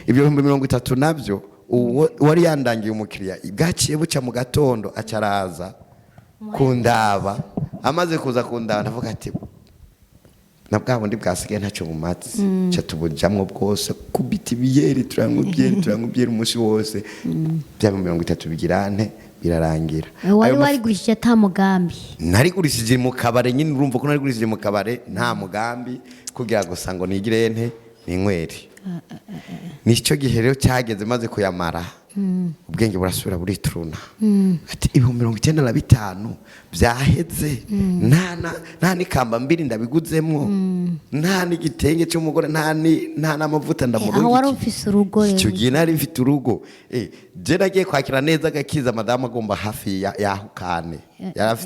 Ibyo 30 nabyo wari yandangiye umukiriya, bwaciye buca mu gatondo acaraza kundaba. Amaze kuza kundaba ndavuga ati nabwa bundi bwasigaye ntacyo bumatse, cyo tubujamwe bwose kubita ibiyeri turangubyeri umunsi wose. Bya 30 bigirane birarangira. Wari gurishije ata mugambi? Narigurishije mu kabare nyine, urumva ko narigurishije mu kabare nta mugambi, kugira ngo sango nigire n'inyweri. Nicyo gihe rero cyageze maze kuyamara, ubwenge burasubira burituruna. Ati 95 byaheze, nta n'ikamba mbiri ndabiguzemwo, nta n'igitenge cy'umugore, nta n'amavuta ndamurugi. Aho wari ufise urugo rero? Icyo gihe nari mfite urugo. Je nagiye kwakira neza agakiza, madamu agomba hafi yahukane.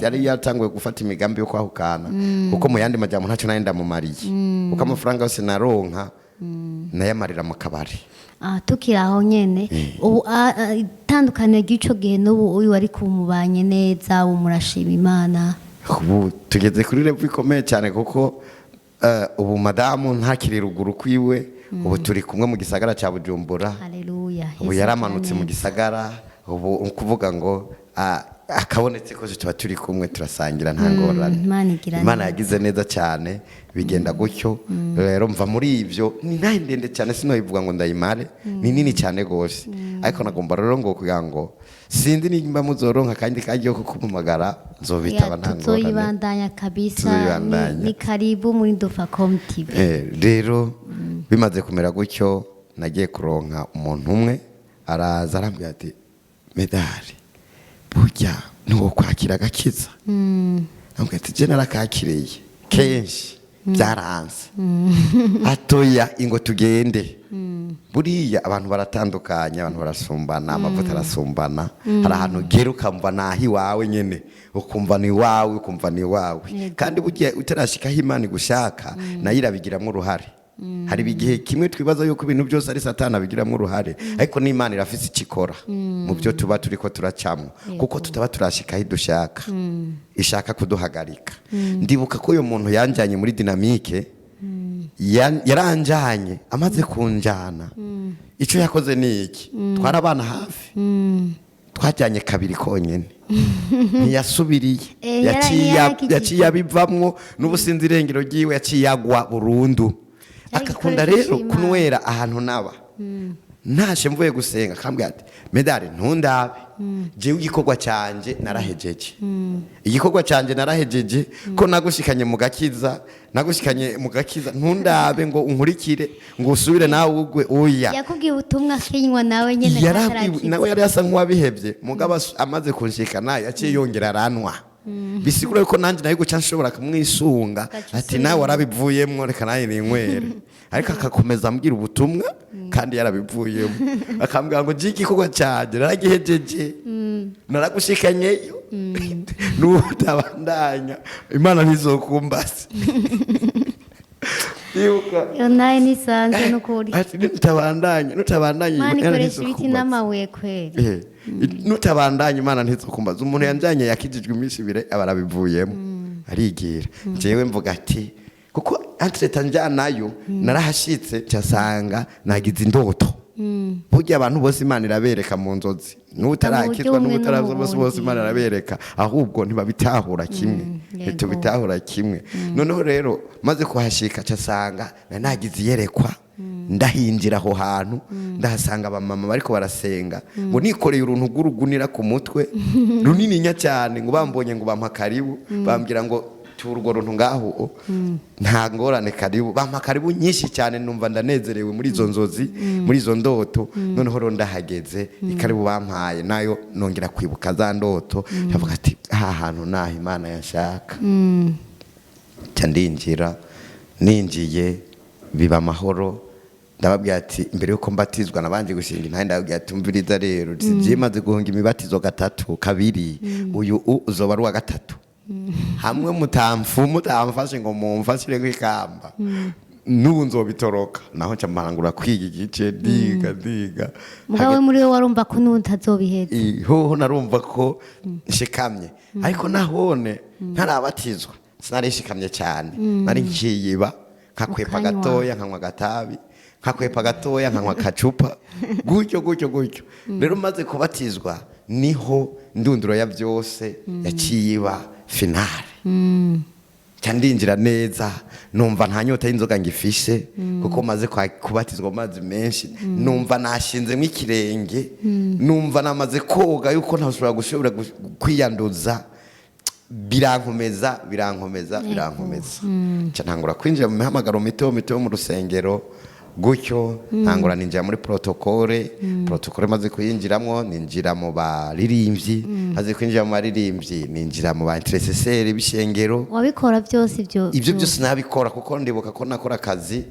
Yari yatanguye gufata imigambi yo kwahukana, kuko mu yandi majambo ntacyo nari ndamumariye, kuko amafaranga yose naronka nayamarira mu kabari. Tukiri aho nyene, ubu itandukaniro ry'ico gihe n'ubu uyu wari kumubanye neza, ubu murashima Imana? Ubu tugeze kuri level ikomeye cyane, kuko ubu madamu ntakiri ruguru kwiwe, ubu turi kumwe mu gisagara cya Bujumbura. Haleluya. Ubu yaramanutse mu gisagara, ubu kuvuga ngo akabonetse kose tuba turi kumwe turasangira nta ngorane. Imana yagize neza cyane bigenda gutyo. Rero mva muri ivyo ni ntahe ndende cyane sinoyivuga ngo ndayimare, ni nini cyane gose, ariko nagomba rero ngo kugira ngo sindi nimba muzoronka kandi kajyo ko kumumagara nzobitaba nta ngorane. Tuzoyibandanya kabisa, ni karibu muri Dofacom TV. Rero bimaze kumera gutyo nagiye kuronka umuntu umwe araza arambwira ati Medali burya nuwo kwakira agakiza. Nambwira ati je narakakiriye kenshi byaranze. Atoya ingo tugende. Buriya abantu baratandukanye, abantu barasumbana, amavuta arasumbana. Hari ahantu ugera ukamva nahi wawe nyene, ukumva ni wawe, ukumva ni wawe. Kandi bugiye utarashikaho Imana gushaka nayo irabigiramwo uruhare. Hari bigihe kimwe twibaza yuko ibintu byose ari Satani abigiramwo uruhare, ariko n'Imana irafise ikikora mu byo tuba turiko turacamwo, kuko tutaba turashikaho dushaka, ishaka kuduhagarika. Ndibuka ko uyo muntu yanjanye muri dinamike, yaranjanye amaze kunjana. Ico yakoze ni iki? Twarabana hafi, twajyanye kabiri konyene, ntiyasubiriye, yaciye abivamwo n'ubusinzi irengero ryiwe, yaciye agwa burundu. Akakunda rero kunwera ahantu naba. Ntashe mvuye gusenga kambwira ati Medali ntundabe, jewe igikorwa canje narahejeje. Igikorwa canje narahejeje ko nagushikanye mu gakiza, ntundabe ngo unkurikire ngo usubire nawe ugwe. Oya, yakubwiye ubutumwa kenywa nawe nyene katarakiza. Nawe yari asa nk'uwabihevye, mugabo amaze kunshikana yaciye yongera aranwa. Bisigura ko nanje nayo guca nshobora kumwisunga ati nawe warabivuyemwo, reka naye ninywere. Ariko akakomeza ambwira ubutumwa kandi yarabivuyemo. Akambwira ngo jiki koko cyaje naragihejeje, naragushikanyeyo, nutabandanya Imana ntizokumbase. Yo naye nisanze nukuri. Ati nutabandanya Imana ikoresha ibiti n'amabuye kweli. Nutabandanya Imana ntizokumbaza. Umuntu yanjanye yakijijwe iminsi ibire abarabivuyemo arigira. Jewe mvuga ati kuko entreta njanayo narahashitse cyasanga nagize indoto. Burya abantu bose Imana irabereka mu nzozi, n'utarakizwa n'utarazo bose Imana irabereka, ahubwo ntibabitahura kimwe, ntitubitahura kimwe. Noneho rero maze kuhashika cyasanga nagize yerekwa, ndahinjira aho hantu ndahasanga abamama bariko barasenga, ngo nikoreye uruntu gurugunira ku mutwe runini nya cyane, ngo bambonye ngo bampa karibu, bambwira ngo urwo runtu ngaho nta ngorane, karibu. Bampa karibu nyinshi cyane, numva ndanezerewe muri izo nzozi, muri izo ndoto. Noneho ro ndahageze ikaribu bampaye nayo nongera kwibuka za ndoto, ndavuga ati aha hantu naho Imana yashaka. Ndinjira, ninjiye biba amahoro. Ndababwira ati imbere yuko mbatizwa nabanje gushinga intahe, ndababwira ati umviriza rero zimaze guhunga imibatizo kabiri, uyu uzoba ari wa gatatu. Hamwe mutamfashe ngo mumfashire kwikamba, n'ubu nzobitoroka. Naho camparangura kwiga igice diga. Mugawe muri we warumva ko n'utazobiheza. Hoho narumva ko nshikamye, ariko nahone ntarabatizwa sinarishikamye cyane. Nari nkiyiba nkakwepa gatoya, nkanywa gatabi, nkakwepa gatoya, nkanywa kacupa, gutyo. Rero maze kubatizwa niho ndunduro ya byose yaciyiba finale. Cyandinjira neza, numva nta nyota y'inzoga ngifishe, kuko maze kubatizwa amazi menshi. Numva nashinzemo ikirenge, numva namaze koga yuko ntashobora kwiyanduza. Birankomeza. Ntangura kwinjira mu mihamagaro mito mu rusengero, gutyo ntangura ninjira muri protokole maze kuyinjiramo, ninjira mu baririmbyi, maze kwinjira mu baririmbyi ninjira mu ba intercesseur b'ishengero. Wabikora byose ibyo byose nabikora, kuko ndibuka ko nakora akazi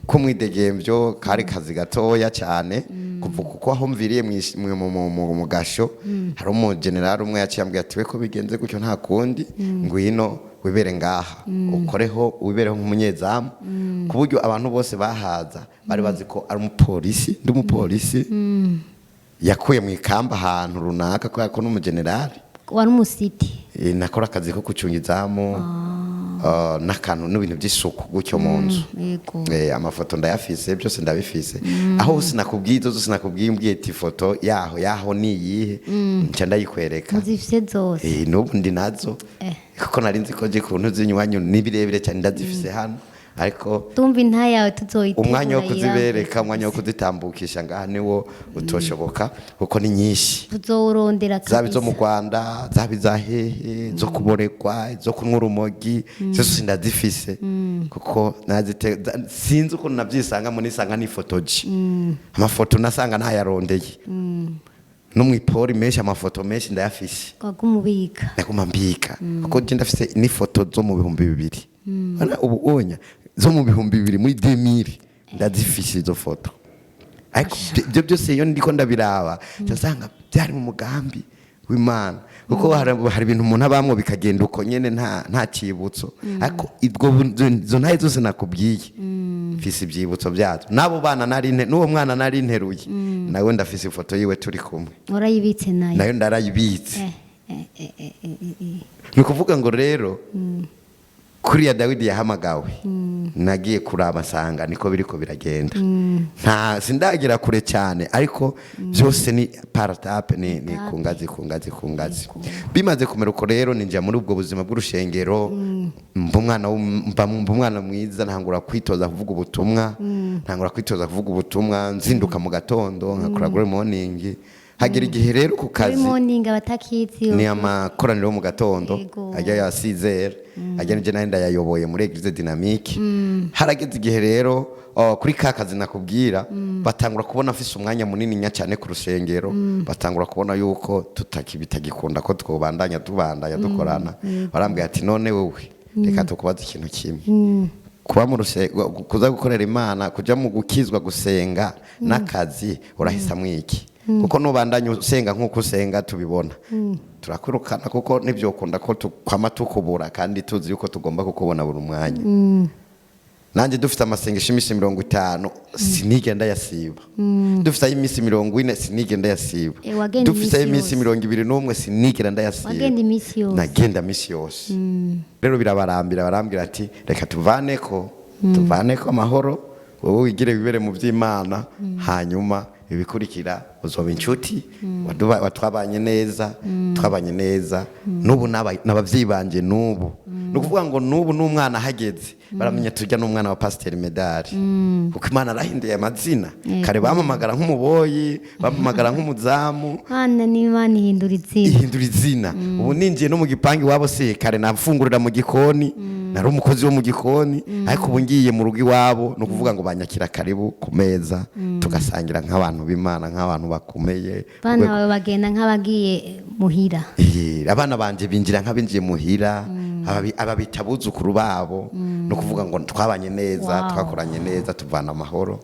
kumwidegembyo, kari kazi gatoya cyane, kuko aho mviriye mu gasho hari umugeneral umwe yaciye ambwira ati we ko bigenze gutyo nta kundi, ngwino wibere ngaha ukoreho, wibereho nk'umunyezamu. Ku buryo abantu bose bahaza bari bazi ko ari umupolisi, ndi umupolisi yakuye mu ikamba ahantu runaka, kubera ko n'umugeneral wari umusiti. Nakora akazi ko gucunga izamu, n'akantu n'ibintu by'isuku gutyo mu nzu. Yego. Amafoto ndayafise byose ndabifise, aho sinakubwiye izo sinakubwiye umbwiye ati foto yaho ni iyihe nca ndayikwereka. Muzifise zose n'ubu ndi nazo kuko nari nzi ko je kuntu zinywanyu nibirebire cyane ndazifise hano, ariko tumva inta yawe tuzoyitegura umwanya wo kuzibereka, umwanya wo kuzitambukisha ngaha niwo utoshoboka kuko ni nyinshi, tuzorondera zaba izo mu Rwanda, zaba iza hehe, zo kuborekwa, zo kunywa urumogi, zose ndazifise kuko sinzi ukuntu navyisangamo, nisanga nifotoje amafoto nasanga ntayarondeye no mwipori menshi, amafoto menshi ndayafise kwagumubika ndaguma mbika kuko je ndafise n'ifoto zo mu 2000 bana ubu onya zo mu 2000 muri 2000 ndazifise izo foto, ariko ibyo byose iyo ndiko ndabiraba cyasanga byari mu mugambi w'Imana kuko hari ibintu umuntu abamwo bikagenda uko nyene nta cibutso, ariko izo ntaye zose nakubwiye mfise ibyibutso byazo, nabo bana n'uwo mwana nari nteruye nawe ndafise ifoto yiwe turi kumwe, urayibitse nayo ndarayibitse. Ni kuvuga ngo rero kuriya Dawidi yahamagawe nagiye kuraba nsanga niko biriko biragenda, nta sindagira kure cyane, ariko byose ni paratape, ni kungazi. Bimaze kumera uko rero ninjya muri ubwo buzima bw'urushengero, umwana mwiza, ntangura kwitoza kuvuga ubutumwa, nzinduka mu gatondo nkakora good morning. Hagera igihe rero ku kazi ni amakoraniro mu gatondo ajya ya Sizere, ajya nje nari ndayayoboye muri Eglise Dynamique. Harageze igihe rero kuri ka kazi nakubwira, batangura kubona afise umwanya munini nya cyane ku rusengero, batangura kubona yuko bitagikunda ko twobandanya dukorana. Barambwira ati none wewe reka tukubaza ikintu kimwe, kuba mu kuza gukorera Imana, kuja mu gukizwa, gusenga n'akazi, urahisamwo iki? Kuko nubandanya usenga nk'uko usenga tubibona turakwirukana, kuko nibyo ukunda ko twama tukubura kandi tuzi yuko tugomba kukubona buri mwanya. Nanje dufite amasengesho imisi 50 sinigenda yasiba, dufite imisi 40 sinigenda yasiba, dufite imisi 21 sinigenda yasiba, nagenda imisi yose. Rero barambwira ati reka tuvaneko amahoro, wowe wigire bibere mu by'Imana, hanyuma ibikurikira uzoba inshuti, twabanye neza n'ubu n'abavyibanje n'ubu. Nukuvuga ngo n'ubu n'umwana hageze baramenya tujya n'umwana wa Pasteur Medari, kuko Imana arahinduye amazina. Kare bamamagara nk'umuboyi, bamamagara nk'umuzamu, Imana n'Imana ihindura izina. Ubu ninjiye no mu gipangi wabo se kare nafungurira mu gikoni, nari umukozi wo mu gikoni, ariko ubu ngiye mu rugo iwabo, no kuvuga ngo banyakira karibu ku meza tugasangira nk'abantu b'Imana, nk'abantu bakomeye. Bana bawe bagenda nk'abagiye muhira, abana banje binjira nk'abinjiye muhira, ababita abuzukuru babo, no kuvuga ngo twabanye neza, twakoranye neza, tuvana amahoro.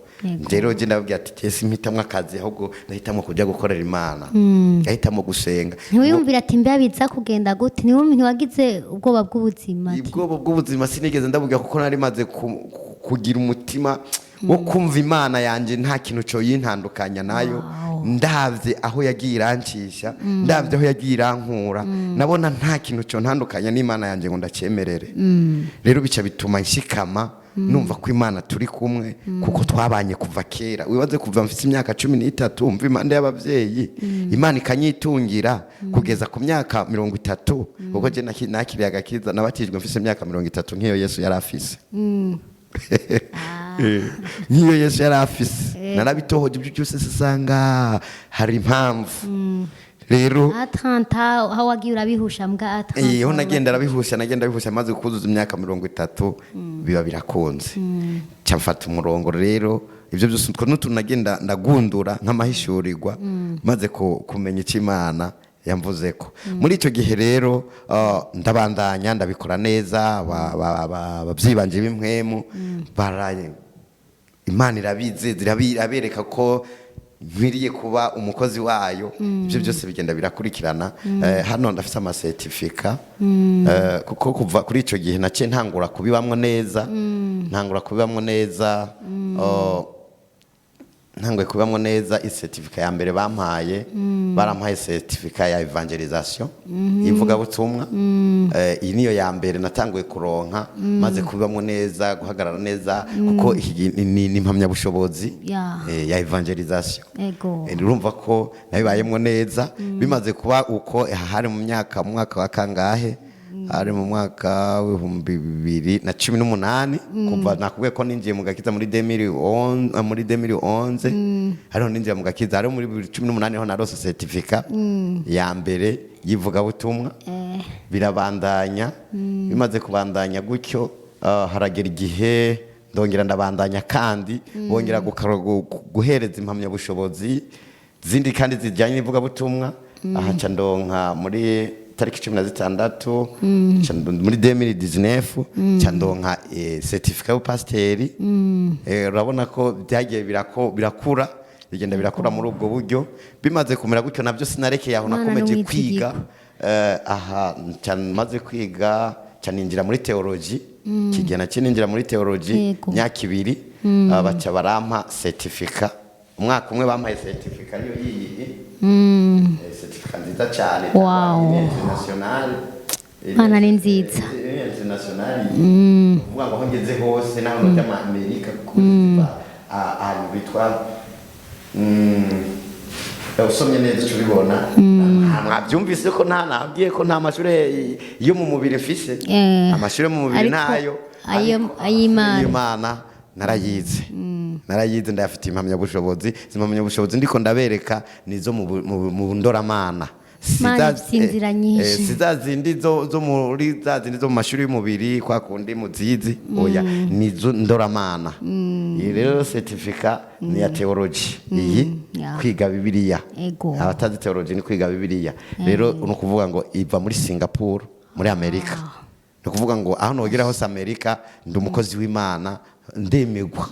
Rero je ndababwira ati tese mpitamwe akazi, ahubwo ndahitamo kujya gukorera Imana, ndahitamo gusenga. Ntiwiyumvira ati mbabiza kugenda gute? Ntiwagize ubwoba bw'ubuzima? Ubwoba bw'ubuzima sinigeze ndavuga, kuko nari maze kugira umutima wo kumva Imana yanje nta kintu cyo yintandukanya nayo. Ndavye aho yagiye irancisha, ndavye aho yagiye irankura, nabona nta kintu cyo ntandukanya n'Imana yanje ngo ndacemerere. Rero bica bituma nshikama, numva ko Imana turi kumwe, kuko twabanye kuva kera. Wibaze kuva mfite imyaka 13 mva impande y'abavyeyi, Imana ikanyitungira kugeza ku myaka 30, kuko je nakiriye agakiza nabatijwe mfite imyaka 30 nk'iyo Yesu yari afise. Nk'iyo Yesu yari afise, narabitohoje ibyo byose sisanga hari impamvu. Rero aho wagiye urabihusha mbwa ho nagenda rabihusha maze kuzuza imyaka 30 biba birakunze, cyamfata umurongo. Rero ibyo byose nagenda ndagundura nk'amahishurirwa, maze kumenya icyo Imana yamvuzeko. Muri icyo gihe rero ndabandanya ndabikora neza, abavyibanje b'impwemu baraye, Imana irabizi, irabereka ko nkwiriye kuba umukozi wayo. Ibyo byose bigenda birakurikirana. Hano ndafite amasertifika, kuko kuva kuri icyo gihe naciye ntangura kubibamwo neza, ntangwe kubamwo neza isertifika ya mbere bampaye barampaye certificat ya evangelisation ivuga butumwa iyi niyo ya mbere natanguye kuronka maze kubamwo neza guhagarara neza kuko ni impamya bushobozi ya evangelisation urumva ko nabibayemwo neza bimaze kuba uko hari mu mwaka wa kangahe hari mu mwaka w'ibihumbi 2018 kuva nakubwiye ko ninjiye mu gakiza muri 2011 hariho ninjiye mu gakiza hariho muri 2018 ho narose certificat ya mbere yivuga butumwa birabandanya bimaze kubandanya gutyo haragera igihe ndongera ndabandanya kandi bongera guhereza impamya bushobozi zindi kandi zijyanye n'ivuga butumwa ahaca ndonka muri tariki 16 muri 2019 cyandonka certificat y'upasteri urabona ko byagiye birakura bigenda birakura muri ubwo buryo bimaze kumera gutyo nabyo sinarekeye aho nakomeje kwiga aha maze kwiga cyaninjira muri theology kigena kininjira muri theology myaka 2 baca barampa certificat umwaka umwe bampaye certificat yo yiyi certificat nziza cyane international Mana ni nziza international uvuga ngo ngeze hose naho no mu Amerika kuva bitwa usomye neza tubibona mwabyumvise ko nabwiye ko nta mashure yo mu mubiri mfise amashure mu mubiri nayo ay'Imana narayize ndafite impamya bushobozi impamya bushobozi ndiko ndabereka nizo mu ndoramana sizazindi zo muri zazindi zo mu mashuri y'umubiri kwa kundi muzizi oya nizo ndoramana iyi rero certificat ni ya theology iyi kwiga bibiliya abatazi theology ni kwiga bibiliya rero no kuvuga ngo iva muri Singapore muri Amerika no kuvuga ngo aho nogera hose Amerika ndi umukozi w'Imana ndemegwa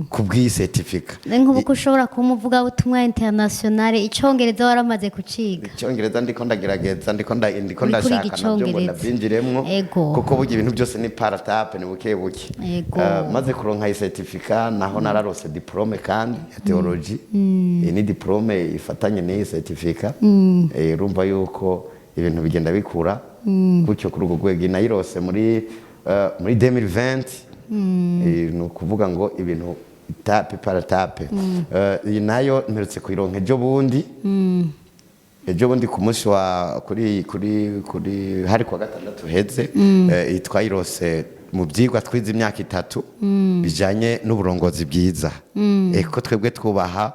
kubwi certificat nkuko ushobora kumuvuga butumwa international icongereza waramaze kuciga icongereza ndiko ndagerageza ndiko ndashaka nabyo ngo ndabyinjiremwo kuko burya ibintu byose ni paratape ni buke maze kuronka iyi certificat naho nararose diplome kandi ya theology ni diplome ifatanye n'iyi certificat urumva yuko ibintu bigenda bikura gutyo kuri urwo rwego nayirose muri 2020 ni ukuvuga ngo ibintu tape paratape iyi nayo mperutse kuyironka ejo bundi ku munsi wa kuri hari kwa gatandatu heze twayirose mu byigwa twize imyaka 3 bijanye n'uburongozi bwiza ko twebwe twubaha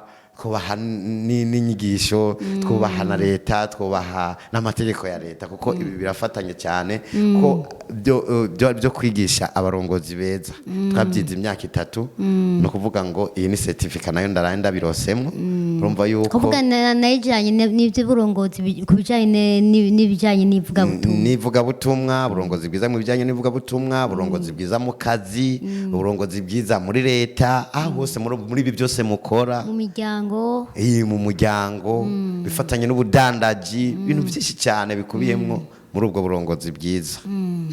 n'inyigisho twubaha na leta twubaha n'amategeko ya leta kuko ibi birafatanye cyane ko byo kwigisha abarongozi beza twabyize imyaka 3 no kuvuga ngo iyi ni certificat nayo ndaranda birosemwe urumva yuko kuvuga najanye n'ibyo burongozi kubijanye n'ibijanye n'ivuga butumwa burongozi bwiza mu bijanye n'ivuga butumwa burongozi bwiza mu kazi uburongozi bwiza muri leta hose muri ibi byose mukora mu miryango mu muryango bifatanye n'ubudandaji ibintu byinshi cyane bikubiyemo muri ubwo burongozi bwiza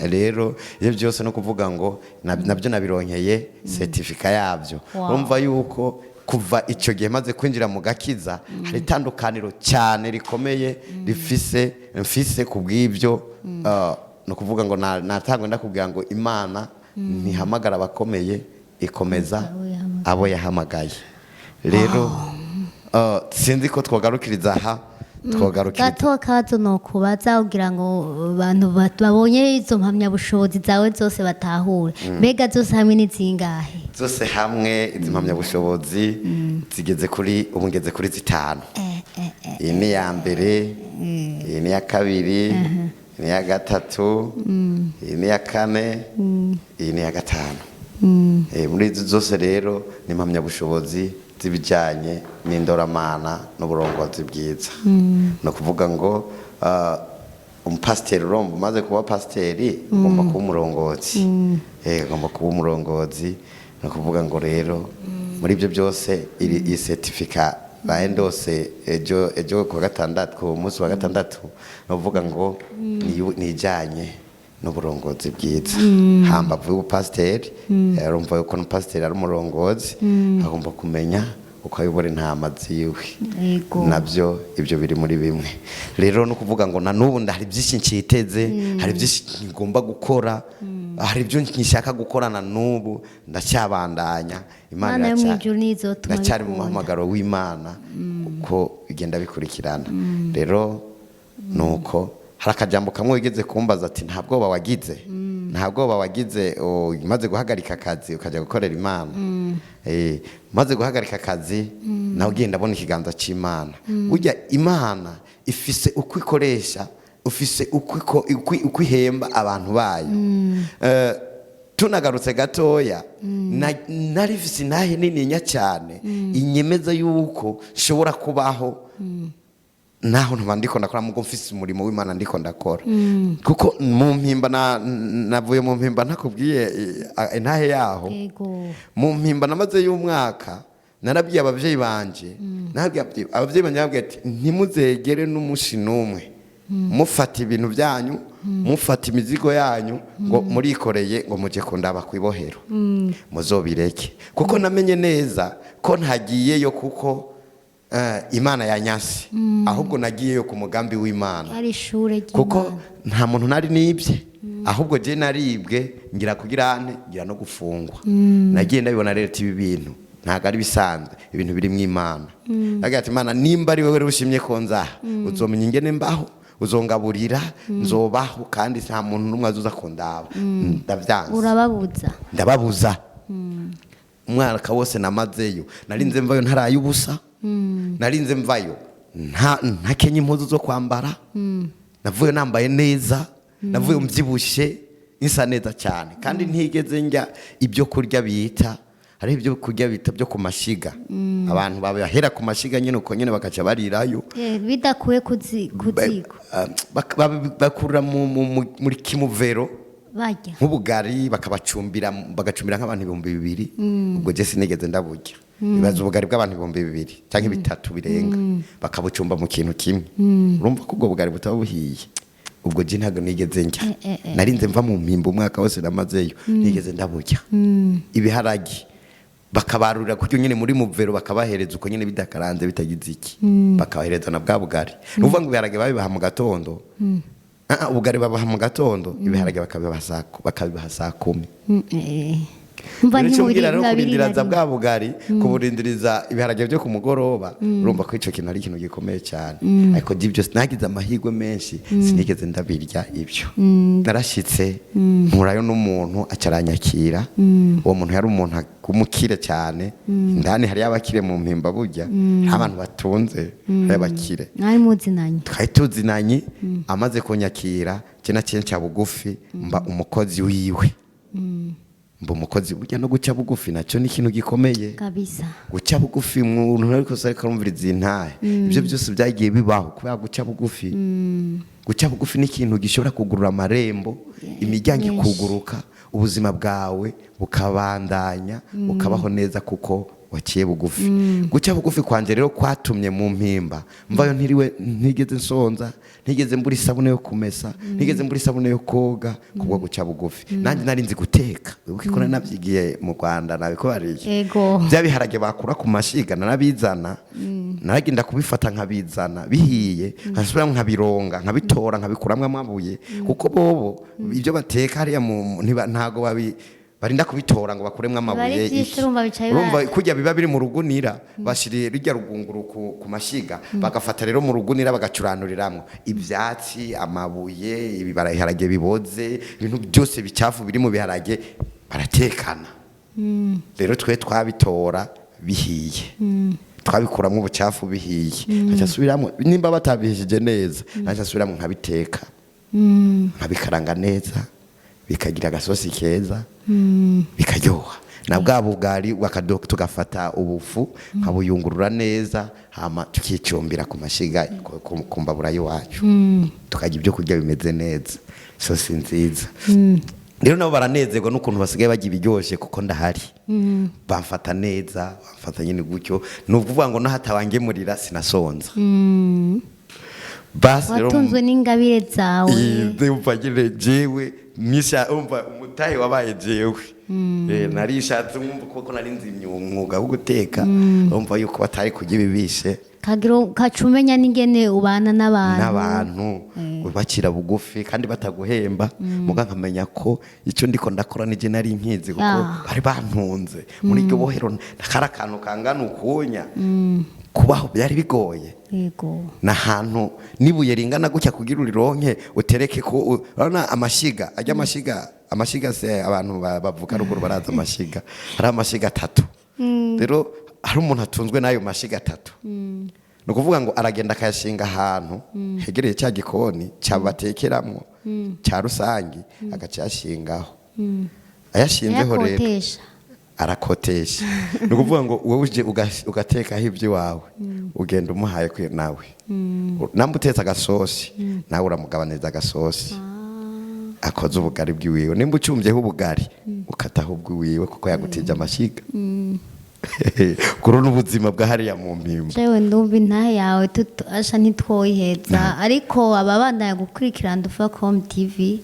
rero iyo byose no kuvuga ngo nabyo nabironkeye certificat yabyo urumva yuko kuva icyo gihe maze kwinjira mu gakiza hari itandukaniro cyane rikomeye mfise kubw'ibyo no kuvuga ngo natangwe ndakubwira ngo Imana ntihamagara abakomeye ikomeza abo yahamagaye rero sinzi ko twogarukiriza aha gato kazo no kubaza kugira ngo abantu babonye izo mpamya bushobozi zawe zose batahure mbega zose hamwe n'izingahe zose hamwe izi mpamya bushobozi zigeze kuri ngeze kuri 5 iyi ni ya mbere iyi ni ya kabiri iyi ni ya gatatu iyi ni ya kane iyi ni ya gatanu muri izo zose rero ni impamya bushobozi zibijanye n'indoramana n'uburongozi bwiza no kuvuga ngo umupasiteri urumva umaze kuba pasiteri ugomba kuba umurongozi ugomba kuba umurongozi no kuvuga ngo rero muri ibyo byose iyi certificat baendose ejo ku gatandatu ku munsi wa gatandatu no kuvuga ngo nijanye n'uburongozi bwiza hambavu y'ubupasiteri urumva yuko n'umupasiteri ari umurongozi agomba kumenya ukayobora intama ziwe Yego. nabyo ibyo biri muri bimwe rero no kuvuga ngo na n'ubu hari byinshi nciteze hari byinshi ngomba gukora hari ibyo nkishaka gukorana n'ubu ndacyabandanya Imana yo mwijuru nizotuma ndacyari mu muhamagaro w'Imana uko bigenda bikurikirana rero nuko hari akajambo kamwe wigeze kumbaza ati nta bwoba wagize nta bwoba wagize maze guhagarika akazi ukajya gukorera Imana maze guhagarika akazi nawe ugenda abona ikiganza cy'Imana burya Imana ifise uko ikoresha ufise uko ihemba abantu bayo tunagarutse gatoya narifise intahe nininya cyane inyemeza yuko nshobora kubaho naho ntuba ndiko ndakora mugo mfise umurimo w'Imana ndiko ndakora kuko mu mpimba navuye mu mpimba ntakubwiye intahe yaho mu mpimba namaze y'umwaka narabwiye abavyeyi banje abavyeyi banje babwiye ati ntimuzegere n'umushi numwe mufata ibintu byanyu mufata imizigo yanyu ngo murikoreye ngo muje kundaba kwibohero muzobireke kuko namenye neza ko ntagiyeyo kuko Imana yanyase ahubwo nagiyeyo ku mugambi w'Imana kuko nta muntu nari nibye ahubwo je naribwe ngira kugirane ngira no gufungwa nagiye ndabibona rero ibi bintu ntago ari bisanzwe ibintu biri mu Imana nagira ati Imana nimba ari wewe ushimye ko nzaha uzomenya ingene mbaho uzongaburira nzobaho kandi nta muntu numwe azuza kundaba ndavyanze ndababuza umwaka wose namazeyo narinze mvayo ntaraye ubusa narinze mvayo ntakenye impuzu zo kwambara navuye nambaye neza navuye mbyibushe nsa neza cyane kandi ntigeze njya ibyo kurya bita hari ibyo kurya bita byo ku mashiga abantu babahera ku mashiga nyine uko nyine bakaca barirayo bidakuye kuziko bakura muri kimuvero bajya nk'ubugari bagacumbira nk'abantu 2,000 ubwo je sinigeze ndaburya bibaza ubugari bw'abantu 2,000 cyangwa 3 birenga bakabucumba mu kintu kimwe urumva ko ubwo bugari butaba buhiye ubwo je ntago nigeze njya narinze mva mu mpimba umwaka wose namazeyo nigeze ndaburya ibiharagi bakabarurira kuryo nyine muri muvero bakabahereza uko nyine bidakaranze bitagize iki bakabahereza na bwa bugari nuvuga ngo ibiharage babibaha mu gatondo ubugari babaha mu gatondo ibiharage bakabibaha saa 10 mva ntimugira rero kurindiriza bwa bugari kuburindiriza ibiharage byo ku mugoroba urumva ko ico kintu ari ikintu gikomeye cyane ariko divyo sinagize amahirwe menshi sinigeze ndabirya ibyo narashitse mpurayo n'umuntu acaranyakira uwo muntu yari umuntu kumukire cyane ndani hari abakire mu mpimba burya abantu batunze abakire nari muzinanye twari tuzinanye amaze kunyakira kina cyenca bugufi mba umukozi wiwe mba umukozi burya no guca bugufi nacyo ni ikintu gikomeye kabisa guca bugufi umuntu ariko sari karumviriza intahe ibyo byose byagiye bibaho kubera guca bugufi guca bugufi ni ikintu gishobora kugurura amarembo imiryango ikuguruka ubuzima bwawe bukabandanya ukabaho neza kuko waciye bugufi guca bugufi kwanje rero kwatumye mu mpimba mvayo ntigeze nsonza ntigeze mbura isabune yo kumesa ntigeze mbura isabune yo koga kubwo guca bugufi nanjye narinzi guteka uko nabyigiye mu Rwanda nabikobariye yego bya biharage bakura ku mashiga narabizana naragenda kubifata nkabizana bihiye nkasubira nkabironga nkabitora nkabikuramwe amabuye kuko bobo ibyo bateka hariya ntago barinda kubitora ngo bakuremwe amabuye urumva kujya biba biri mu rugunira bashiriye rujya rugunguru ku mashiga bagafata rero mu rugunira bagacuraniramwo ibyatsi amabuye ibiharage biboze ibintu byose bicafu biri mu biharage baratekana rero twe twabitora bihiye twabikuramwo ubucafu bihiye nkasubiramo nimba batabihishije neza nkasubiramo nkabiteka nkabikaranga neza bikagira agasosi keza bikaryoha na bwa bugari tugafata ubufu nkabuyungurura neza hama tukicumbira ku mashiga ku mbabura y'iwacu tukarya ibyo kurya bimeze neza sosi nziza rero nabo baranezerwa n'ukuntu basigaye bagira ibiryoshye kuko ndahari bamfata neza bamfata nyine gutyo ni ukuvuga ngo nahatawangemurira sinasonza watunzwe n'ingabire zawe ndumva nyine jewe misha umva umutahe wabaye jewe narishatse umva kuko nari nzi imyuga wo guteka umva yuko batari kugira ibishe kagiro kacumenya n'ingene ubana n'abantu bakira bugufi kandi bataguhemba muga nkamenya ko icyo ndiko ndakora nije nari nkizi kuko bari bantunze muri iryo bohero nakarakantu kangana ukunya kubaho byari bigoye yego na hantu nibuye ringana gutya kugira urironke utereke ko urana amashiga ajya amashiga se abantu bavuga ruguru baraza amashiga hari amashiga 3 rero hari umuntu atunzwe nayo mashiga 3 no kuvuga ngo aragenda akayashinga ahantu hegereye cya gikoni cyabatekeramwo cya rusangi agacashingaho ayashinzeho rero arakotesha no kuvuga ngo wowe uje ugateka hivyo wawe ugenda umuhaye kwe nawe nambuteza agasosi nawe uramugabaniriza agasosi akoze ubugari bwiwiwe nimba ucumvyeho ubugari ukataho ubwiwiwe kuko yagutije amashiga kurona ubuzima bwa hariya mu mpimba jewe ndumva intahe yawe asha ntitwoyiheza ariko ababandanya gukurikirana Dufacom TV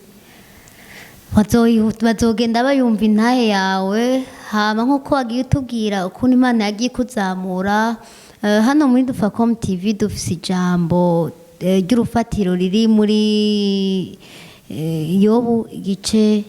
bazogenda bayumva intahe yawe hama nkuko wagiye utubwira ukuntu Imana yagiye kuzamura hano muri Dufacom TV dufise ijambo ry'urufatiro riri muri Yobu igice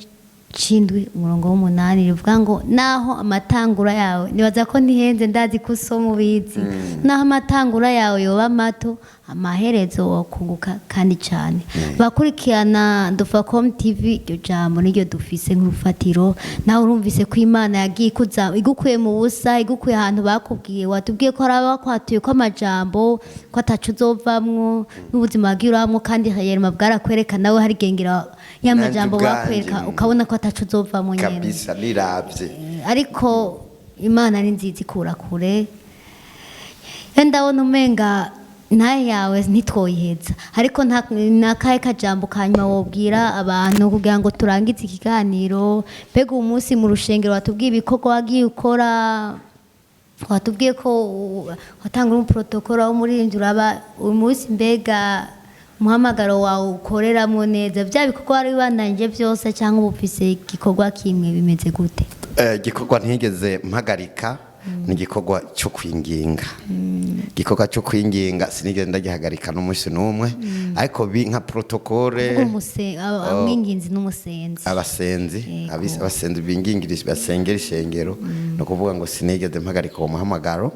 cindwi umurongo w'umunani rivuga ngo naho amatangura yawe nibaza ko ntihenze ndazi ko usoma ubizi naho amatangura yawe yoba mato amaherezo wakunguka kandi cyane bakurikirana Dufacom TV iryo jambo niryo dufise nk'urufatiro nawe urumvise ko Imana yagiye igukuye mu busa igukuye ahantu bakubwiye watubwiye ko hari abakwatuye ko amajambo ko atacu uzovamwo n'ubuzima bw'iramwo kandi yerema bwarakwereka nawe hari gengera y'amajambo bakwereka ukabona ko atacu uzovamwo nyene kabisa niravye ariko Imana ni nziza ikura kure ndabona umenga ntahe yawe ntitwoyiheza ariko nakahe kajambo kanyuma wobwira abantu kugira ngo turangize ikiganiro mbega uyu munsi mu rushengero watubwiye ibikorwa wagiye ukora watubwiye ko watanga umuprotokolo w'umuririmbyi uraba uyu munsi mbega umuhamagaro wawe ukoreramo neza bya bikorwa wari wibandanyije byose cyangwa ubufise igikorwa kimwe bimeze gute igikorwa ntigeze mpagarika ni igikorwa cyo kwinginga igikorwa cyo kwinginga sinigeze ndagihagarika n'umunsi n'umwe ariko nka protokole umwinginzi n'umusenzi abasenzi bingingirisha basengera ishengero no kuvuga ngo sinigeze mpagarika uwo muhamagaro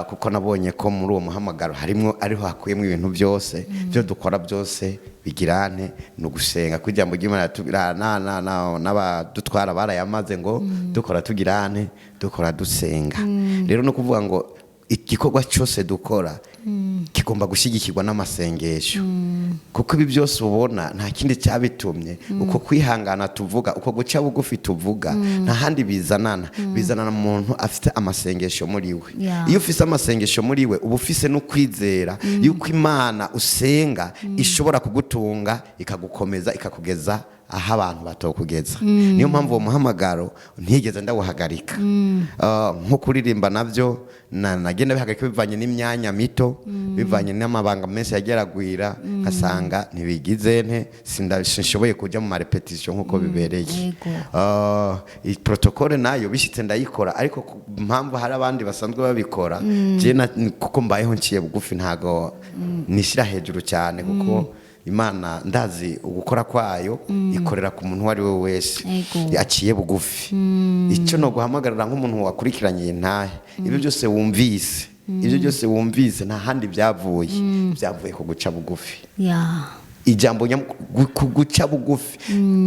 kuko nabonye ko muri uwo muhamagaro harimo ariho hakuyemo ibintu byose byo dukora byose bigirane no gusenga kugira ngo Imana tubirana n'abadutwara barayamaze ngo dukora tugirane dukora dusenga rero no kuvuga ngo igikorwa cyose dukora kigomba gushyigikirwa n'amasengesho kuko ibi byose ubona nta kindi cyabitumye uko kwihangana tuvuga uko guca bugufi tuvuga nta handi bizanana umuntu afite amasengesho muri we iyo ufise amasengesho muri we uba ufise no kwizera yuko Imana usenga ishobora kugutunga ikagukomeza ikakugeza aho abantu batokugeza niyo mpamvu uwo muhamagaro ntigeze ndawuhagarika nko kuririmba navyo nagenda bihagarika bivanye n'imyanya mito bivanye n'amabanga menshi yageragwira nkasanga ntibigize sinshoboye kujya mu marepetition nkuko bibereye protokole nayo bishitse ndayikora ariko mpamvu hari abandi basanzwe babikora je kuko mbayeho nciye bugufi ntago nishira hejuru cyane kuko Imana ndazi ugukora kwayo ikorera ku muntu wari we wese yaciye bugufi icyo no guhamagarira nk'umuntu wakurikiranye intahe ibyo byose wumvise nta handi byavuye ku guca bugufi ijambo guca bugufi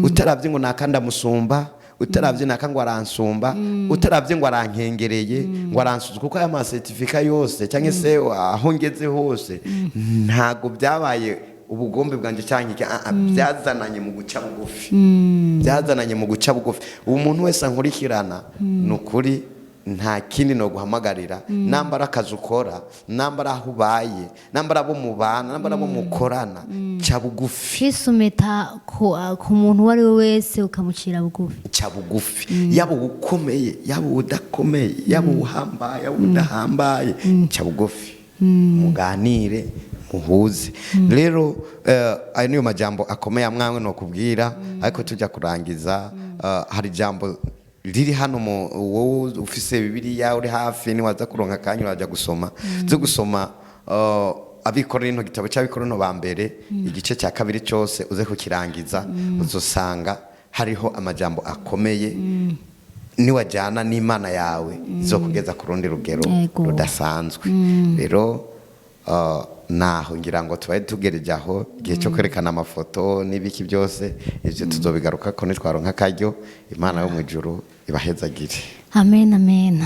utaravye ngo nakanda musumba utaravye nakangwa aransumba utaravye ngo arankengereye ngo aransuza kuko aya ma certificate yose cyangwa se aho ngeze hose ntago byabaye ubugombe bwanje cyangwa byazananye mu guca bugufi umuntu wese ankurikirana nukuri nta kindi no guhamagarira nambara akazi ukora nambara aho ubaye nambara abo mubana nambara abo mukorana ca bugufi kisumeta ku muntu wari we wese ukamucira bugufi ca bugufi yabo ukomeye yabo udakomeye yabo uhambaye yabo udahambaye ca bugufi muganire muhuze rero ayo niyo majambo akomeye amwe no kubwira ariko tujya kurangiza hari jambo riri hano wowe ufise bibiliya uri hafi ni waza kuronka kanya uraja gusoma zo gusoma abikorera gitabo cy'abikorera ba mbere igice cya kabiri cyose uze kukirangiza uzosanga hariho amajambo akomeye niwajyana n'Imana yawe zo kugeza ku rundi rugero rudasanzwe rero naho ngira ngo tubaye tugereje aho igihe cyo kwerekana amafoto n'ibiki byose ivyo tuzobigaruka ko nitwaronka karyo Imana yo mu ijuru ibahezagire. Amen amen.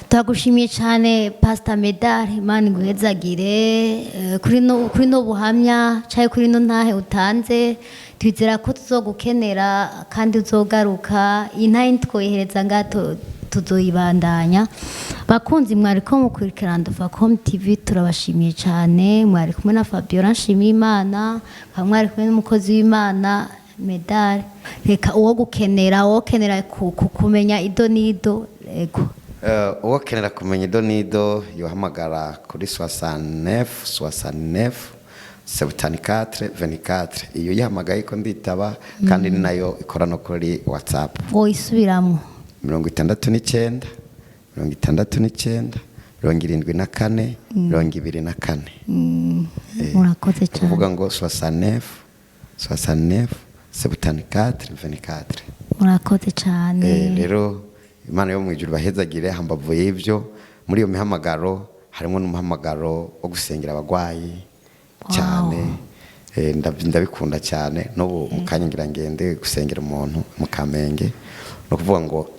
Turagushimiye cyane Pastor Medard, Imana iguhezagire kuri no buhamya cyaye kuri no ntahe utanze. Twizera ko tuzogukenera kandi uzogaruka intahe twoyihereza ngato tuzoyibandanya. Bakunzi mwari ko mukurikirana Dovacom TV turabashimiye cyane, mwari kumwe na Fabiola Nshimiyimana, mwari kumwe n'umukozi w'Imana Medard. Reka uwo gukenera kumenya ido nido ego uwo kenera kumenya ido nido yohamagara kuri 69 69 74 24 iyo yahamagaye ko nditaba kandi ni nayo ikora no kuri WhatsApp. Ngo isubiramo 69 69 74 24. Murakoze cyane. Kuvuga ngo 69 69 74 24. Murakoze cyane. Rero Imana yo mu ijuru bahezagire hambavuye ivyo muri iyo mihamagaro harimo n'umuhamagaro wo gusengera abagwayi cyane. Ndabikunda cyane no mukanya ngira ngende gusengera umuntu mu Kamenge no kuvuga ngo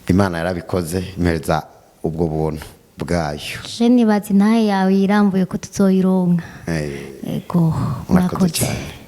Imana yarabikoze impereza ubwo buntu bwayo. Je nibazi ntahe yawe irambuye ko tuzoyironka. Ego murakoze cyane.